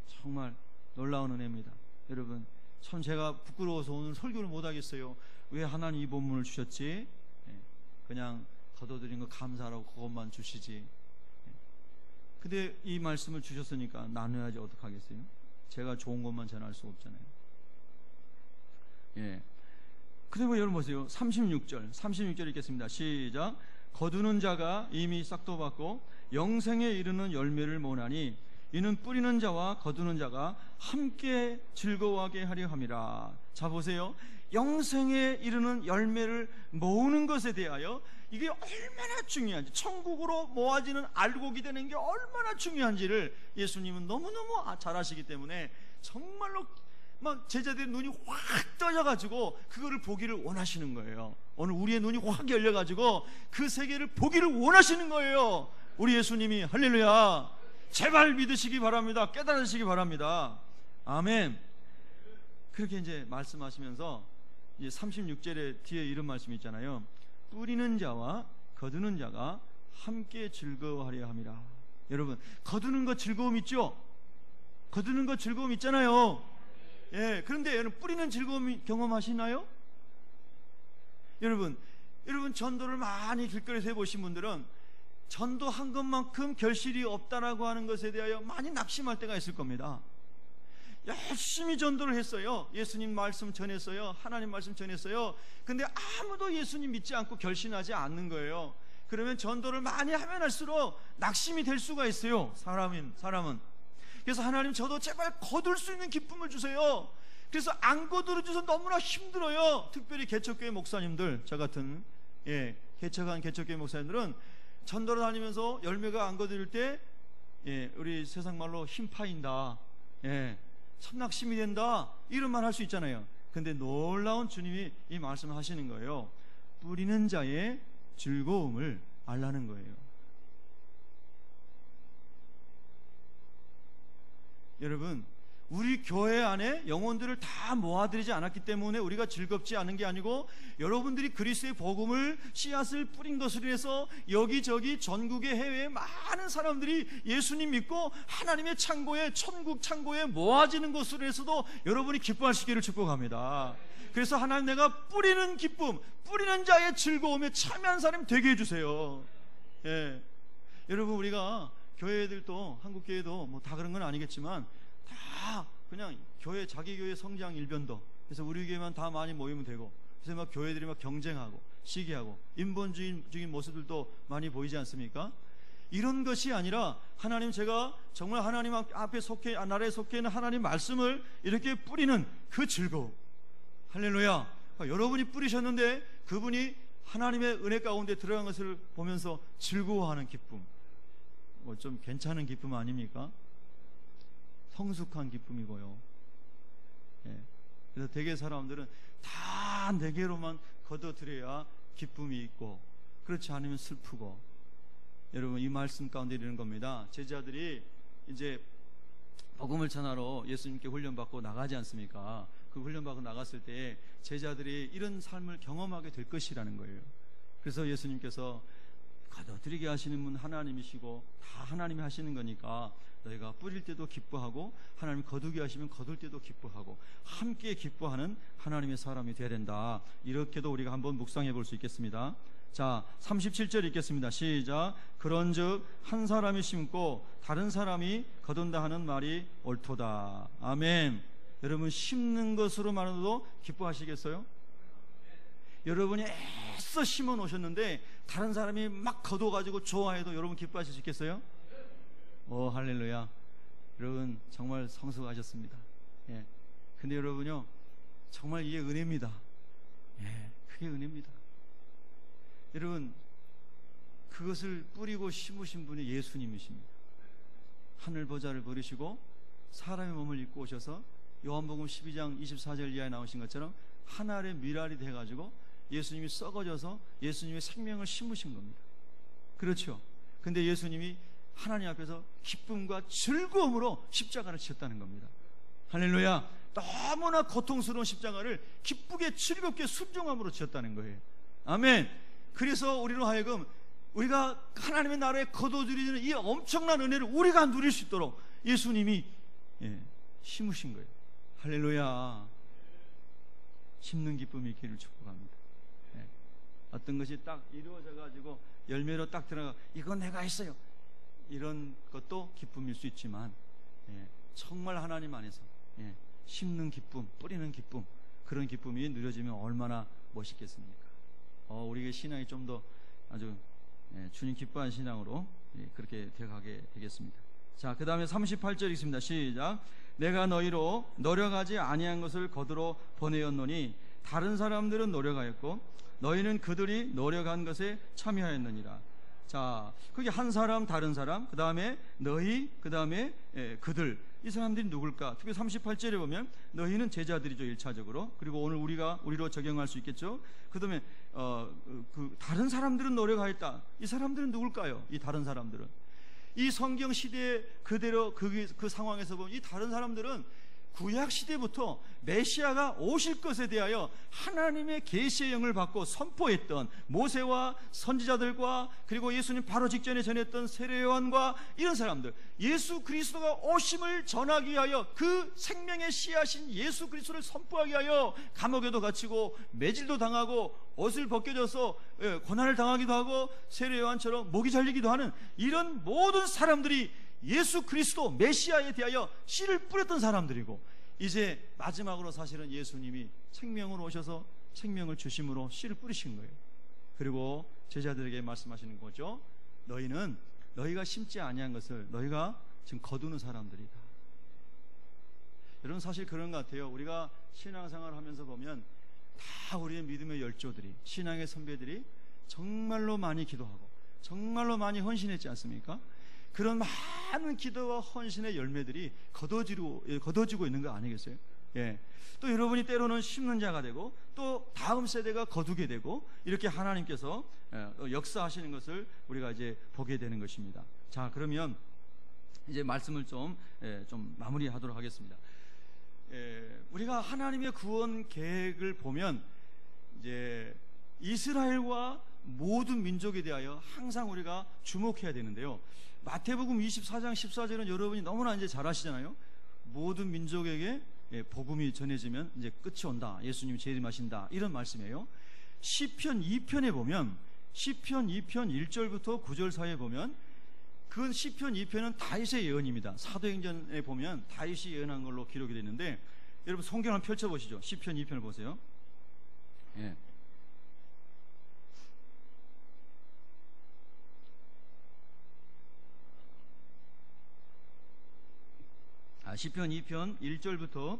정말 놀라운 은혜입니다. 여러분, 참 제가 부끄러워서 오늘 설교를 못하겠어요. 왜 하나님 이 본문을 주셨지? 예. 그냥 거둬들인 거 감사하라고 그것만 주시지. 예. 근데 이 말씀을 주셨으니까 나눠야지 어떡하겠어요? 제가 좋은 것만 전할 수 없잖아요. 예. 그리고 여러분 보세요. 36절 읽겠습니다. 시작. 거두는 자가 이미 싹도 받고 영생에 이르는 열매를 모으나니 이는 뿌리는 자와 거두는 자가 함께 즐거워하게 하려 함이라. 자 보세요. 영생에 이르는 열매를 모으는 것에 대하여 이게 얼마나 중요한지, 천국으로 모아지는 알곡이 되는 게 얼마나 중요한지를 예수님은 너무너무 잘 아시기 때문에 정말로 막 제자들의 눈이 확 떠져가지고 그거를 보기를 원하시는 거예요. 오늘 우리의 눈이 확 열려가지고 그 세계를 보기를 원하시는 거예요. 우리 예수님이. 할렐루야. 제발 믿으시기 바랍니다. 깨달으시기 바랍니다. 아멘. 그렇게 이제 말씀하시면서 이제 36절에 뒤에 이런 말씀이 있잖아요. 뿌리는 자와 거두는 자가 함께 즐거워하려 함이라. 여러분, 거두는 거 즐거움 있죠? 거두는 거 즐거움 있잖아요. 예, 그런데 여러분, 뿌리는 즐거움 경험하시나요? 여러분 전도를 많이 길거리에서 해보신 분들은 전도한 것만큼 결실이 없다라고 하는 것에 대하여 많이 낙심할 때가 있을 겁니다. 열심히 전도를 했어요. 예수님 말씀 전했어요. 하나님 말씀 전했어요. 근데 아무도 예수님 믿지 않고 결신하지 않는 거예요. 그러면 전도를 많이 하면 할수록 낙심이 될 수가 있어요. 사람은. 그래서 하나님, 저도 제발 거둘 수 있는 기쁨을 주세요. 그래서 안 거두어줘서 너무나 힘들어요. 특별히 개척교회 목사님들, 저 같은 개척한 개척교회 목사님들은 전도를 다니면서 열매가 안 거둘 때 우리 세상 말로 힘 파인다, 참 낙심이 된다, 이런 말 할 수 있잖아요. 근데 놀라운 주님이 이 말씀을 하시는 거예요. 뿌리는 자의 즐거움을 알라는 거예요. 여러분, 우리 교회 안에 영혼들을 다 모아드리지 않았기 때문에 우리가 즐겁지 않은 게 아니고, 여러분들이 그리스도의 복음을 씨앗을 뿌린 것으로 인해서 여기저기 전국의 해외에 많은 사람들이 예수님 믿고 하나님의 창고에, 천국 창고에 모아지는 것으로 해서도 여러분이 기뻐하시기를 축복합니다. 그래서 하나님, 내가 뿌리는 기쁨, 뿌리는 자의 즐거움에 참여한 사람 되게 해주세요. 여러분, 우리가 교회들도, 한국교회도 뭐 다 그런 건 아니겠지만 다 그냥 교회, 자기 교회 성장 일변도, 그래서 우리 교회만 다 많이 모이면 되고, 그래서 막 교회들이 막 경쟁하고 시기하고 인본주의적인 모습들도 많이 보이지 않습니까? 이런 것이 아니라 하나님, 제가 정말 하나님 앞에 속해, 나라에 속해 있는 하나님 말씀을 이렇게 뿌리는 그 즐거움. 할렐루야. 여러분이 뿌리셨는데 그분이 하나님의 은혜 가운데 들어간 것을 보면서 즐거워하는 기쁨, 뭐 좀 괜찮은 기쁨 아닙니까? 성숙한 기쁨이고요. 그래서 대개 사람들은 다 내게로만 거둬들여야 기쁨이 있고, 그렇지 않으면 슬프고. 여러분, 이 말씀 가운데 이르는 겁니다. 제자들이 이제 복음을 전하러 예수님께 훈련받고 나가지 않습니까? 그 훈련받고 나갔을 때 제자들이 이런 삶을 경험하게 될 것이라는 거예요. 그래서 예수님께서 거둬들이게 하시는 분 하나님이시고 다 하나님이 하시는 거니까 너희가 뿌릴 때도 기뻐하고 하나님 거두게 하시면 거둘 때도 기뻐하고 함께 기뻐하는 하나님의 사람이 되어야 된다. 이렇게도 우리가 한번 묵상해 볼 수 있겠습니다. 자, 37절 읽겠습니다. 시작. 그런즉 한 사람이 심고 다른 사람이 거둔다 하는 말이 옳도다. 아멘. 여러분, 심는 것으로 말해도 기뻐하시겠어요? 여러분이 애써 심어 놓으셨는데 다른 사람이 막 거둬가지고 좋아해도 여러분 기뻐하실 수 있겠어요? 오, 할렐루야. 여러분 정말 성숙하셨습니다. 예. 근데 여러분요, 정말 이게 은혜입니다. 예, 그게 은혜입니다. 여러분, 그것을 뿌리고 심으신 분이 예수님이십니다. 하늘 보좌를 버리시고 사람의 몸을 입고 오셔서 요한복음 12장 24절 이하에 나오신 것처럼 하늘의 미랄이 돼가지고 예수님이 썩어져서 예수님의 생명을 심으신 겁니다. 그렇죠? 근데 예수님이 하나님 앞에서 기쁨과 즐거움으로 십자가를 지셨다는 겁니다. 할렐루야. 너무나 고통스러운 십자가를 기쁘게 즐겁게 순종함으로 지었다는 거예요. 아멘. 그래서 우리로 하여금 우리가 하나님의 나라에 거둬들이는 이 엄청난 은혜를 우리가 누릴 수 있도록 예수님이 심으신 거예요. 할렐루야. 심는 기쁨이 있기를 축복합니다. 어떤 것이 딱 이루어져 가지고 열매로 딱 들어가 이건 내가 했어요, 이런 것도 기쁨일 수 있지만 정말 하나님 안에서 심는 기쁨, 뿌리는 기쁨, 그런 기쁨이 누려지면 얼마나 멋있겠습니까? 우리의 신앙이 좀 더 아주 주님 기뻐하는 신앙으로 그렇게 되어가게 되겠습니다. 자, 그 다음에 38절 있습니다. 시작. 내가 너희로 노력하지 아니한 것을 거두러 보내었노니 다른 사람들은 노력하였고 너희는 그들이 노력한 것에 참여하였느니라. 자, 그게 한 사람, 다른 사람, 그 다음에 너희, 그 다음에 그들, 이 사람들이 누굴까? 특히 38절에 보면 너희는 제자들이죠, 1차적으로. 그리고 오늘 우리로 적용할 수 있겠죠. 그 다음에 다른 사람들은 노력하였다. 이 사람들은 누굴까요? 이 다른 사람들은, 이 성경 시대 그대로 그 상황에서 보면 이 다른 사람들은 구약 시대부터 메시아가 오실 것에 대하여 하나님의 계시의 영을 받고 선포했던 모세와 선지자들과 그리고 예수님 바로 직전에 전했던 세례 요한과 이런 사람들, 예수 그리스도가 오심을 전하기 위하여 그 생명의 씨앗인 예수 그리스도를 선포하기 위하여 감옥에도 갇히고 매질도 당하고 옷을 벗겨져서 고난을 당하기도 하고 세례 요한처럼 목이 잘리기도 하는 이런 모든 사람들이 예수 그리스도 메시아에 대하여 씨를 뿌렸던 사람들이고, 이제 마지막으로 사실은 예수님이 생명으로 오셔서 생명을 주심으로 씨를 뿌리신 거예요. 그리고 제자들에게 말씀하시는 거죠. 너희가 심지 아니한 것을 너희가 지금 거두는 사람들이다. 여러분, 사실 그런 것 같아요. 우리가 신앙생활 하면서 보면 다 우리의 믿음의 열조들이, 신앙의 선배들이 정말로 많이 기도하고 정말로 많이 헌신했지 않습니까? 그런 많은 기도와 헌신의 열매들이 거둬지고 있는 거 아니겠어요? 예. 또 여러분이 때로는 심는 자가 되고 또 다음 세대가 거두게 되고 이렇게 하나님께서 역사하시는 것을 우리가 이제 보게 되는 것입니다. 자, 그러면 이제 말씀을 좀 마무리하도록 하겠습니다. 우리가 하나님의 구원 계획을 보면 이제 이스라엘과 모든 민족에 대하여 항상 우리가 주목해야 되는데요. 마태복음 24장 14절은 여러분이 너무나 이제 잘 아시잖아요. 모든 민족에게 복음이 전해지면 이제 끝이 온다, 예수님이 재림하신다, 이런 말씀이에요. 시편 2편에 보면, 시편 2편 1절부터 9절 사이에 보면, 그 시편 2편은 다윗의 예언입니다. 사도행전에 보면 다윗이 예언한 걸로 기록이 되어 있는데, 여러분 성경 한번 펼쳐보시죠. 시편 2편을 보세요. 예. 시편 2편 1절부터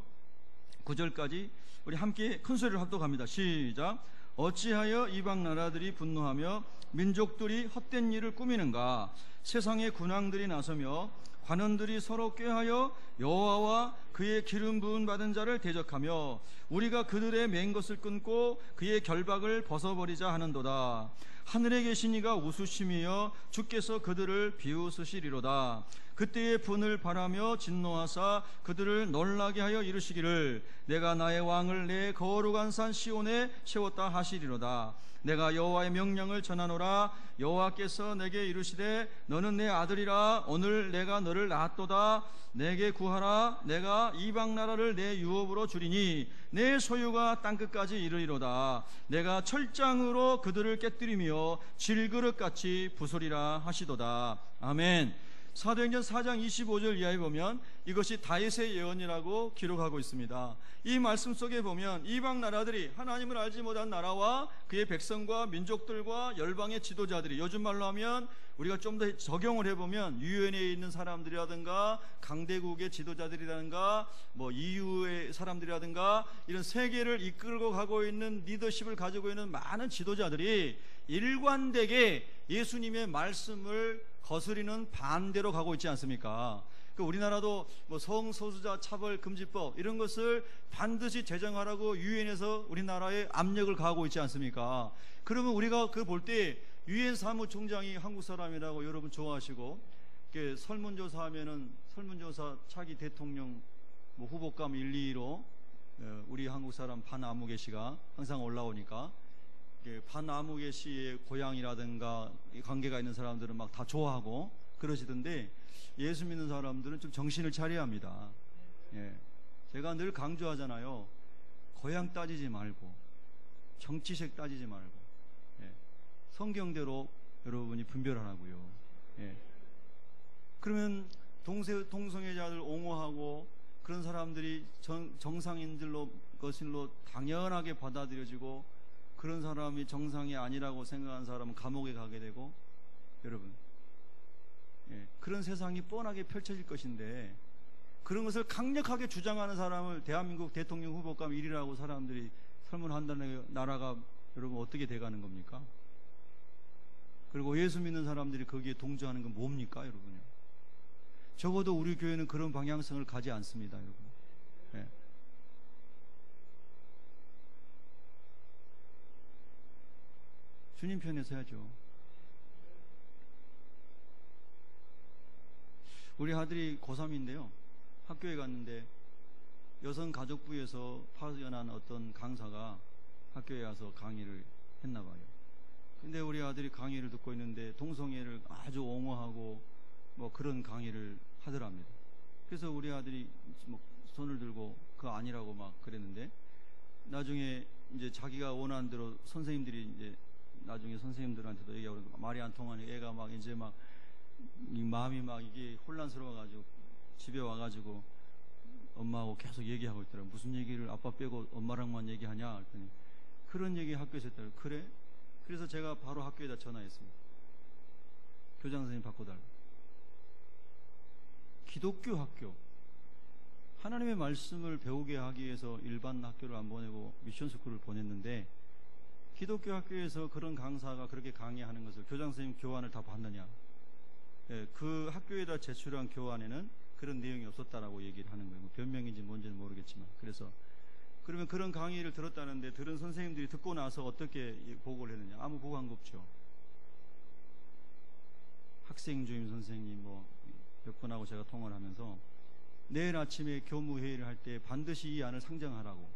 9절까지 우리 함께 큰 소리를 합독합니다. 시작. 어찌하여 이방 나라들이 분노하며 민족들이 헛된 일을 꾸미는가? 세상의 군왕들이 나서며 관원들이 서로 꾀하여 여호와와 그의 기름 부은 받은 자를 대적하며 우리가 그들의 맨 것을 끊고 그의 결박을 벗어버리자 하는도다. 하늘에 계신 이가 웃으심이여 주께서 그들을 비웃으시리로다. 그때의 분을 바라며 진노하사 그들을 놀라게 하여 이르시기를 내가 나의 왕을 내 거룩한 산 시온에 세웠다 하시리로다. 내가 여호와의 명령을 전하노라. 여호와께서 내게 이르시되 너는 내 아들이라. 오늘 내가 너를 낳았도다. 내게 구하라. 내가 이방 나라를 내 유업으로 주리니 내 소유가 땅끝까지 이르리로다. 내가 철장으로 그들을 깨뜨리며 질그릇같이 부수리라 하시도다. 아멘. 사도행전 4장 25절 이하에 보면 이것이 다윗의 예언이라고 기록하고 있습니다. 이 말씀 속에 보면 이방 나라들이 하나님을 알지 못한 나라와 그의 백성과 민족들과 열방의 지도자들이, 요즘 말로 하면 우리가 좀 더 적용을 해보면 유엔에 있는 사람들이라든가 강대국의 지도자들이라든가 뭐 EU의 사람들이라든가 이런 세계를 이끌고 가고 있는 리더십을 가지고 있는 많은 지도자들이 일관되게 예수님의 말씀을 거스리는 반대로 가고 있지 않습니까? 우리나라도 뭐 성소수자 차별 금지법 이런 것을 반드시 제정하라고 유엔에서 우리나라에 압력을 가하고 있지 않습니까? 그러면 우리가 그 볼 때 유엔 사무총장이 한국 사람이라고 여러분 좋아하시고, 설문조사하면은 설문조사 차기 대통령 뭐 후보감 1, 2위로 우리 한국 사람 반아무개 씨가 항상 올라오니까 반아무개 씨의 고향이라든가 관계가 있는 사람들은 막 다 좋아하고 그러시던데, 예수 믿는 사람들은 좀 정신을 차려야 합니다. 제가 늘 강조하잖아요. 고향 따지지 말고 정치색 따지지 말고 성경대로 여러분이 분별하라고요. 그러면 동성애자들 옹호하고 그런 사람들이 정상인들로 것으로 당연하게 받아들여지고, 그런 사람이 정상이 아니라고 생각하는 사람은 감옥에 가게 되고, 여러분 그런 세상이 뻔하게 펼쳐질 것인데, 그런 것을 강력하게 주장하는 사람을 대한민국 대통령 후보감 1위라고 사람들이 설문한다는 나라가 여러분 어떻게 돼가는 겁니까? 그리고 예수 믿는 사람들이 거기에 동조하는 건 뭡니까, 여러분요? 적어도 우리 교회는 그런 방향성을 가지 않습니다, 여러분. 주님 편에 서야죠. 우리 아들이 고3인데요. 학교에 갔는데 여성가족부에서 파견한 어떤 강사가 학교에 와서 강의를 했나 봐요. 근데 우리 아들이 강의를 듣고 있는데 동성애를 아주 옹호하고 뭐 그런 강의를 하더랍니다. 그래서 우리 아들이 뭐 손을 들고 그거 아니라고 막 그랬는데, 나중에 이제 자기가 원하는 대로 선생님들이 이제 나중에 선생님들한테도 얘기하고 말이 안 통하니 애가 막 이제 막 이 마음이 막 이게 혼란스러워가지고 집에 와가지고 엄마하고 계속 얘기하고 있더라고요. 무슨 얘기를 아빠 빼고 엄마랑만 얘기하냐 그랬더니 그런 얘기 학교에서 했더라고요. 그래? 그래서 제가 바로 학교에다 전화했습니다. 교장 선생님 바꿔달라고. 기독교 학교, 하나님의 말씀을 배우게 하기 위해서 일반 학교를 안 보내고 미션 스쿨을 보냈는데, 기독교 학교에서 그런 강사가 그렇게 강의하는 것을 교장 선생님 교환을 다 받느냐? 그 학교에다 제출한 교환에는 그런 내용이 없었다라고 얘기를 하는 거예요. 뭐 변명인지 뭔지는 모르겠지만. 그래서 그러면 그런 강의를 들었다는데, 들은 선생님들이 듣고 나서 어떻게 보고를 했느냐? 아무 보고한 거 없죠. 학생 주임 선생님 뭐 몇 분하고 제가 통화를 하면서 내일 아침에 교무회의를 할 때 반드시 이 안을 상정하라고.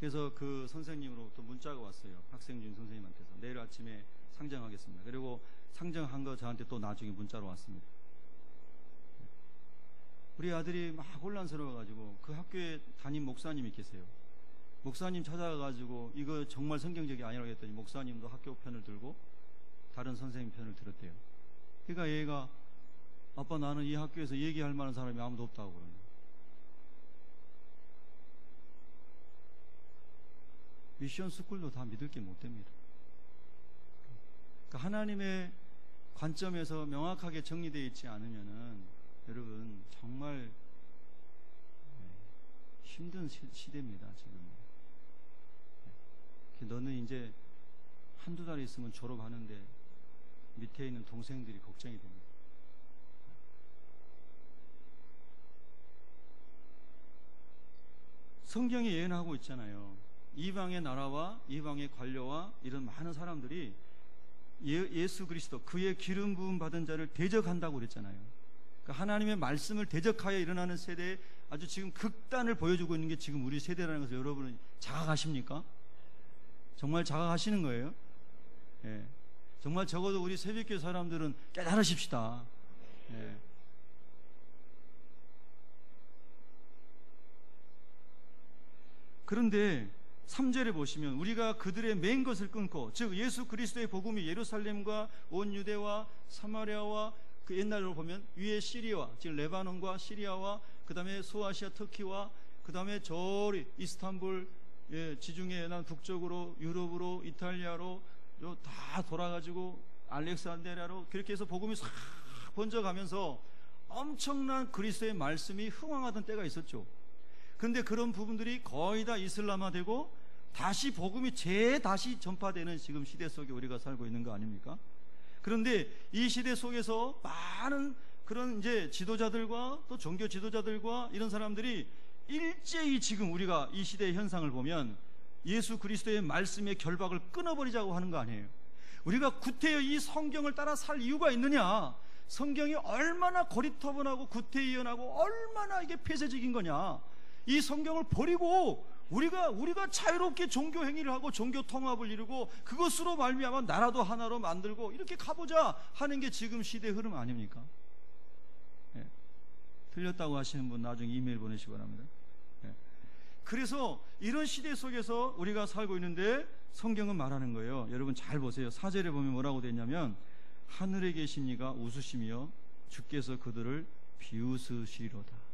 그래서 그 선생님으로부터 문자가 왔어요. 학생 주임 선생님한테서 내일 아침에 상정하겠습니다. 그리고 상정한 거 저한테 또 나중에 문자로 왔습니다. 우리 아들이 막 혼란스러워가지고 그 학교에 담임 목사님이 계세요. 목사님 찾아가가지고 이거 정말 성경적이 아니라고 했더니 목사님도 학교 편을 들고 다른 선생님 편을 들었대요. 그러니까 얘가 아빠 나는 이 학교에서 얘기할 만한 사람이 아무도 없다고 그러는 거예요. 미션 스쿨도 다 믿을 게 못 됩니다. 그러니까 하나님의 관점에서 명확하게 정리되어 있지 않으면은 여러분 정말 힘든 시대입니다. 지금 너는 이제 한두 달 있으면 졸업하는데 밑에 있는 동생들이 걱정이 됩니다. 성경이 예언하고 있잖아요. 이방의 나라와 이방의 관료와 이런 많은 사람들이 예수 그리스도 그의 기름 부음 받은 자를 대적한다고 그랬잖아요. 그러니까 하나님의 말씀을 대적하여 일어나는 세대에 아주 지금 극단을 보여주고 있는 게 지금 우리 세대라는 것을 여러분은 자각하십니까? 정말 자각하시는 거예요? 예. 정말 적어도 우리 새벽교회 사람들은 깨달으십시다. 예. 그런데 3절에 보시면 우리가 그들의 맨 것을 끊고, 즉 예수 그리스도의 복음이 예루살렘과 온 유대와 사마리아와 그 옛날로 보면 위에 시리아와, 지금 레바논과 시리아와 그 다음에 소아시아 터키와 그 다음에 저리 이스탄불, 지중해 난 북쪽으로 유럽으로 이탈리아로 다 돌아가지고 알렉산드리아로 그렇게 해서 복음이 싹 번져가면서 엄청난 그리스도의 말씀이 흥왕하던 때가 있었죠. 그런데 그런 부분들이 거의 다 이슬람화되고 다시 복음이 다시 전파되는 지금 시대 속에 우리가 살고 있는 거 아닙니까? 그런데 이 시대 속에서 많은 그런 이제 지도자들과 또 종교 지도자들과 이런 사람들이 일제히 지금 우리가 이 시대의 현상을 보면 예수 그리스도의 말씀의 결박을 끊어버리자고 하는 거 아니에요. 우리가 구태여 이 성경을 따라 살 이유가 있느냐? 성경이 얼마나 고리타분하고 구태의연하고 얼마나 이게 폐쇄적인 거냐? 이 성경을 버리고 우리가 자유롭게 종교 행위를 하고 종교 통합을 이루고 그것으로 말미암아 나라도 하나로 만들고 이렇게 가보자 하는 게 지금 시대의 흐름 아닙니까? 예. 틀렸다고 하시는 분 나중에 이메일 보내시기 바랍니다. 예. 그래서 이런 시대 속에서 우리가 살고 있는데 성경은 말하는 거예요. 여러분 잘 보세요. 4절에 보면 뭐라고 되어 있냐면 하늘에 계신 이가 웃으시며 주께서 그들을 비웃으시리로다.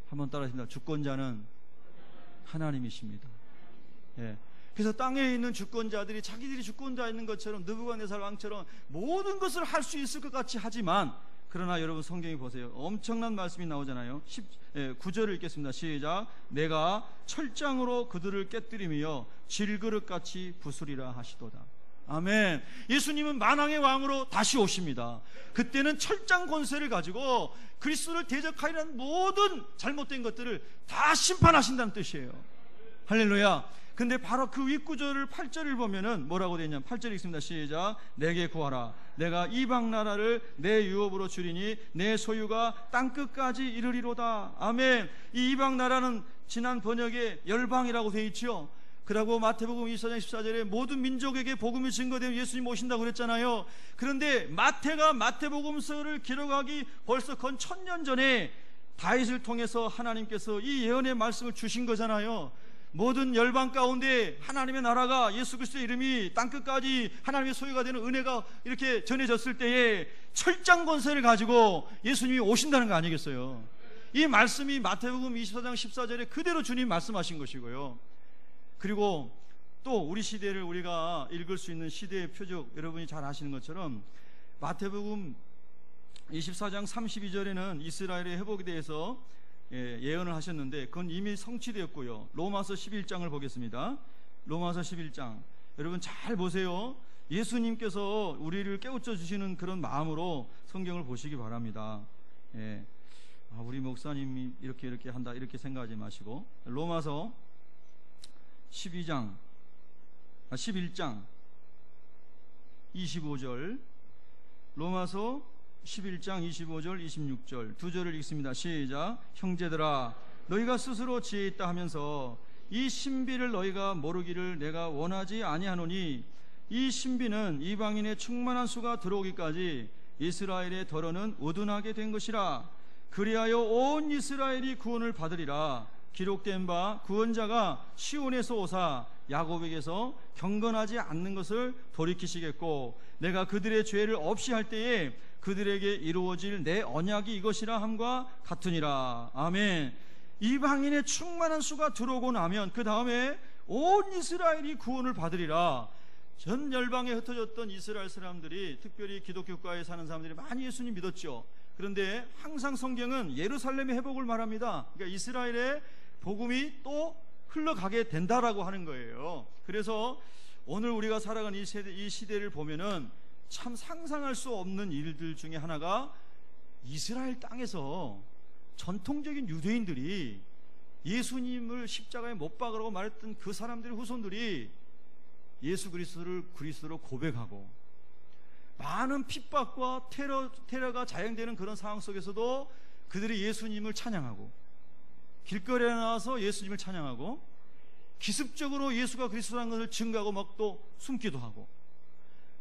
한번 따라하십니다. 주권자는 하나님이십니다. 예. 그래서 땅에 있는 주권자들이 자기들이 주권자 있는 것처럼 느부갓네살 왕처럼 모든 것을 할 수 있을 것 같이 하지만, 그러나 여러분 성경에 보세요. 엄청난 말씀이 나오잖아요. 9절을 읽겠습니다. 시작. 내가 철장으로 그들을 깨뜨리며 질그릇같이 부수리라 하시도다. 아멘. 예수님은 만왕의 왕으로 다시 오십니다. 그때는 철장 권세를 가지고 그리스도를 대적하려는 모든 잘못된 것들을 다 심판하신다는 뜻이에요. 할렐루야. 근데 바로 그 윗구절을 8절을 보면은 뭐라고 되어 있냐면 8절 읽습니다. 시작. 내게 구하라. 내가 이방 나라를 내 유업으로 주리니 내 소유가 땅끝까지 이르리로다. 아멘. 이 이방 나라는 지난 번역에 열방이라고 되어 있죠. 그러고 마태복음 24장 14절에 모든 민족에게 복음이 증거되면 예수님 오신다고 그랬잖아요. 그런데 마태가 마태복음서를 기록하기 벌써 건 1000년 전에 다윗을 통해서 하나님께서 이 예언의 말씀을 주신 거잖아요. 모든 열방 가운데 하나님의 나라가 예수 그리스도의 이름이 땅끝까지 하나님의 소유가 되는 은혜가 이렇게 전해졌을 때에 철장 권세를 가지고 예수님이 오신다는 거 아니겠어요? 이 말씀이 마태복음 24장 14절에 그대로 주님 말씀하신 것이고요. 그리고 또 우리 시대를 우리가 읽을 수 있는 시대의 표적, 여러분이 잘 아시는 것처럼 마태복음 24장 32절에는 이스라엘의 회복에 대해서 예언을 하셨는데 그건 이미 성취되었고요. 로마서 11장을 보겠습니다. 로마서 11장 여러분 잘 보세요. 예수님께서 우리를 깨우쳐 주시는 그런 마음으로 성경을 보시기 바랍니다. 우리 목사님이 이렇게 한다 이렇게 생각하지 마시고 로마서 11장 25절, 로마서 11장 25절 26절 두 절을 읽습니다. 시작. 형제들아 너희가 스스로 지혜 있다 하면서 이 신비를 너희가 모르기를 내가 원하지 아니하노니 이 신비는 이방인의 충만한 수가 들어오기까지 이스라엘의 덜어는 우둔하게 된 것이라. 그리하여 온 이스라엘이 구원을 받으리라. 기록된 바 구원자가 시온에서 오사 야곱에게서 경건하지 않는 것을 돌이키시겠고 내가 그들의 죄를 없이 할 때에 그들에게 이루어질 내 언약이 이것이라 함과 같으니라. 아멘. 이방인의 충만한 수가 들어오고 나면 그 다음에 온 이스라엘이 구원을 받으리라. 전 열방에 흩어졌던 이스라엘 사람들이, 특별히 기독교 국가에 사는 사람들이 많이 예수님 믿었죠. 그런데 항상 성경은 예루살렘의 회복을 말합니다. 그러니까 이스라엘의 복음이 또 흘러가게 된다라고 하는 거예요. 그래서 오늘 우리가 살아가는 이 시대를 보면은 참 상상할 수 없는 일들 중에 하나가 이스라엘 땅에서 전통적인 유대인들이 예수님을 십자가에 못 박으라고 말했던 그 사람들의 후손들이 예수 그리스도를 그리스도로 고백하고 많은 핍박과 테러가 자행되는 그런 상황 속에서도 그들이 예수님을 찬양하고 길거리에 나와서 예수님을 찬양하고 기습적으로 예수가 그리스도라는 것을 증거하고 막 또 숨기도 하고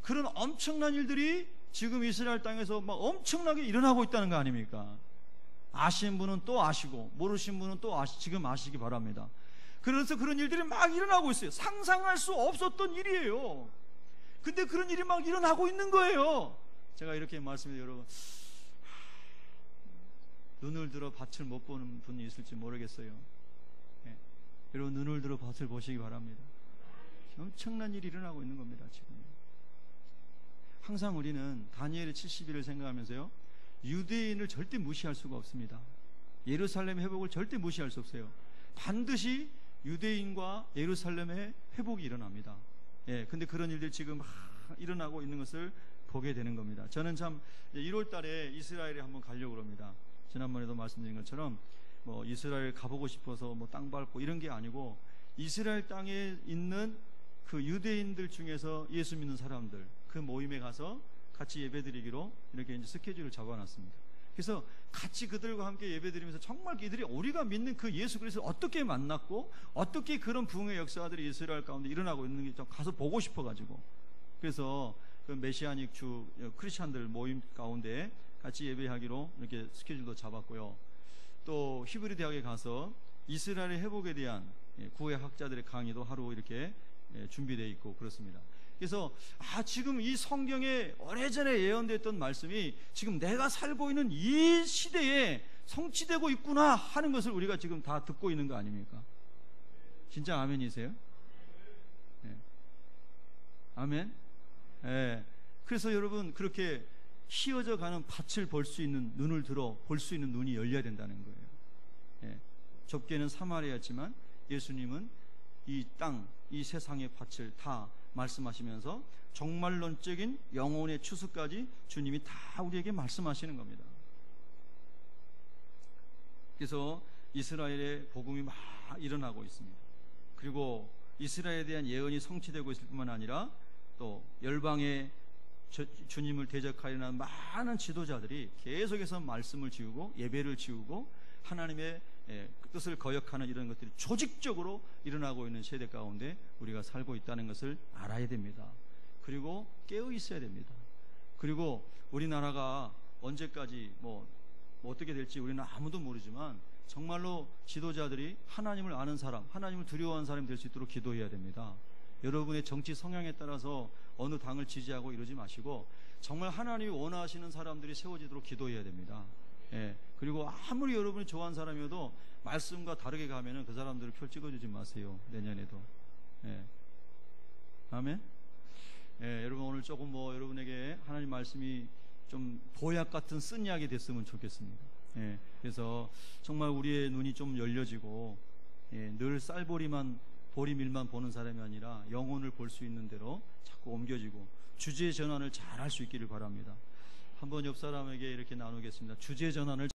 그런 엄청난 일들이 지금 이스라엘 땅에서 막 엄청나게 일어나고 있다는 거 아닙니까? 아시는 분은 또 아시고 모르신 분은 또 지금 아시기 바랍니다. 그래서 그런 일들이 막 일어나고 있어요. 상상할 수 없었던 일이에요. 근데 그런 일이 막 일어나고 있는 거예요. 제가 이렇게 말씀드려요. 여러분, 눈을 들어 밭을 못 보는 분이 있을지 모르겠어요. 예. 여러분, 눈을 들어 밭을 보시기 바랍니다. 엄청난 일이 일어나고 있는 겁니다. 지금 항상 우리는 다니엘의 70일을 생각하면서요, 유대인을 절대 무시할 수가 없습니다. 예루살렘 회복을 절대 무시할 수 없어요. 반드시 유대인과 예루살렘의 회복이 일어납니다. 예, 근데 그런 일들이 지금 일어나고 있는 것을 보게 되는 겁니다. 저는 참 1월 달에 이스라엘에 한번 가려고 합니다. 지난번에도 말씀드린 것처럼 뭐 이스라엘 가보고 싶어서 뭐 땅 밟고 이런 게 아니고, 이스라엘 땅에 있는 그 유대인들 중에서 예수 믿는 사람들, 그 모임에 가서 같이 예배드리기로 이렇게 이제 스케줄을 잡아놨습니다. 그래서 같이 그들과 함께 예배드리면서 정말 이들이 우리가 믿는 그 예수 그리스도를 어떻게 만났고 어떻게 그런 부흥의 역사들이 이스라엘 가운데 일어나고 있는 게 좀 가서 보고 싶어가지고, 그래서 그 메시아닉 주 크리스찬들 모임 가운데 같이 예배하기로 이렇게 스케줄도 잡았고요. 또 히브리 대학에 가서 이스라엘의 회복에 대한 구회 학자들의 강의도 하루 이렇게 준비되어 있고 그렇습니다. 그래서 지금 이 성경에 오래전에 예언됐던 말씀이 지금 내가 살고 있는 이 시대에 성취되고 있구나 하는 것을 우리가 지금 다 듣고 있는 거 아닙니까? 진짜 아멘이세요? 네. 아멘? 네. 그래서 여러분, 그렇게 휘어져 가는 밭을 볼 수 있는 눈을 들어 볼 수 있는 눈이 열려야 된다는 거예요. 네. 좁게는 사마리아였지만 예수님은 이 땅, 이 세상의 밭을 다 말씀하시면서 종말론적인 영혼의 추수까지 주님이 다 우리에게 말씀하시는 겁니다. 그래서 이스라엘의 복음이 막 일어나고 있습니다. 그리고 이스라엘에 대한 예언이 성취되고 있을 뿐만 아니라 또 열방의 주님을 대적하려는 많은 지도자들이 계속해서 말씀을 지우고 예배를 지우고 하나님의 뜻을 거역하는 이런 것들이 조직적으로 일어나고 있는 세대 가운데 우리가 살고 있다는 것을 알아야 됩니다. 그리고 깨어 있어야 됩니다. 그리고 우리나라가 언제까지 뭐 어떻게 될지 우리는 아무도 모르지만 정말로 지도자들이 하나님을 아는 사람, 하나님을 두려워하는 사람이 될 수 있도록 기도해야 됩니다. 여러분의 정치 성향에 따라서 어느 당을 지지하고 이러지 마시고 정말 하나님이 원하시는 사람들이 세워지도록 기도해야 됩니다. 예. 그리고 아무리 여러분이 좋아하는 사람이어도 말씀과 다르게 가면은 그 사람들을 표 찍어주지 마세요. 내년에도. 예. 아멘. 예. 여러분, 오늘 조금 여러분에게 하나님 말씀이 좀 보약 같은 쓴 이야기 됐으면 좋겠습니다. 예. 그래서 정말 우리의 눈이 좀 열려지고, 늘 쌀보리만 보리밀만 보는 사람이 아니라 영혼을 볼 수 있는 대로 자꾸 옮겨지고 주제 전환을 잘 할 수 있기를 바랍니다. 한번 옆 사람에게 이렇게 나누겠습니다. 주제 전환을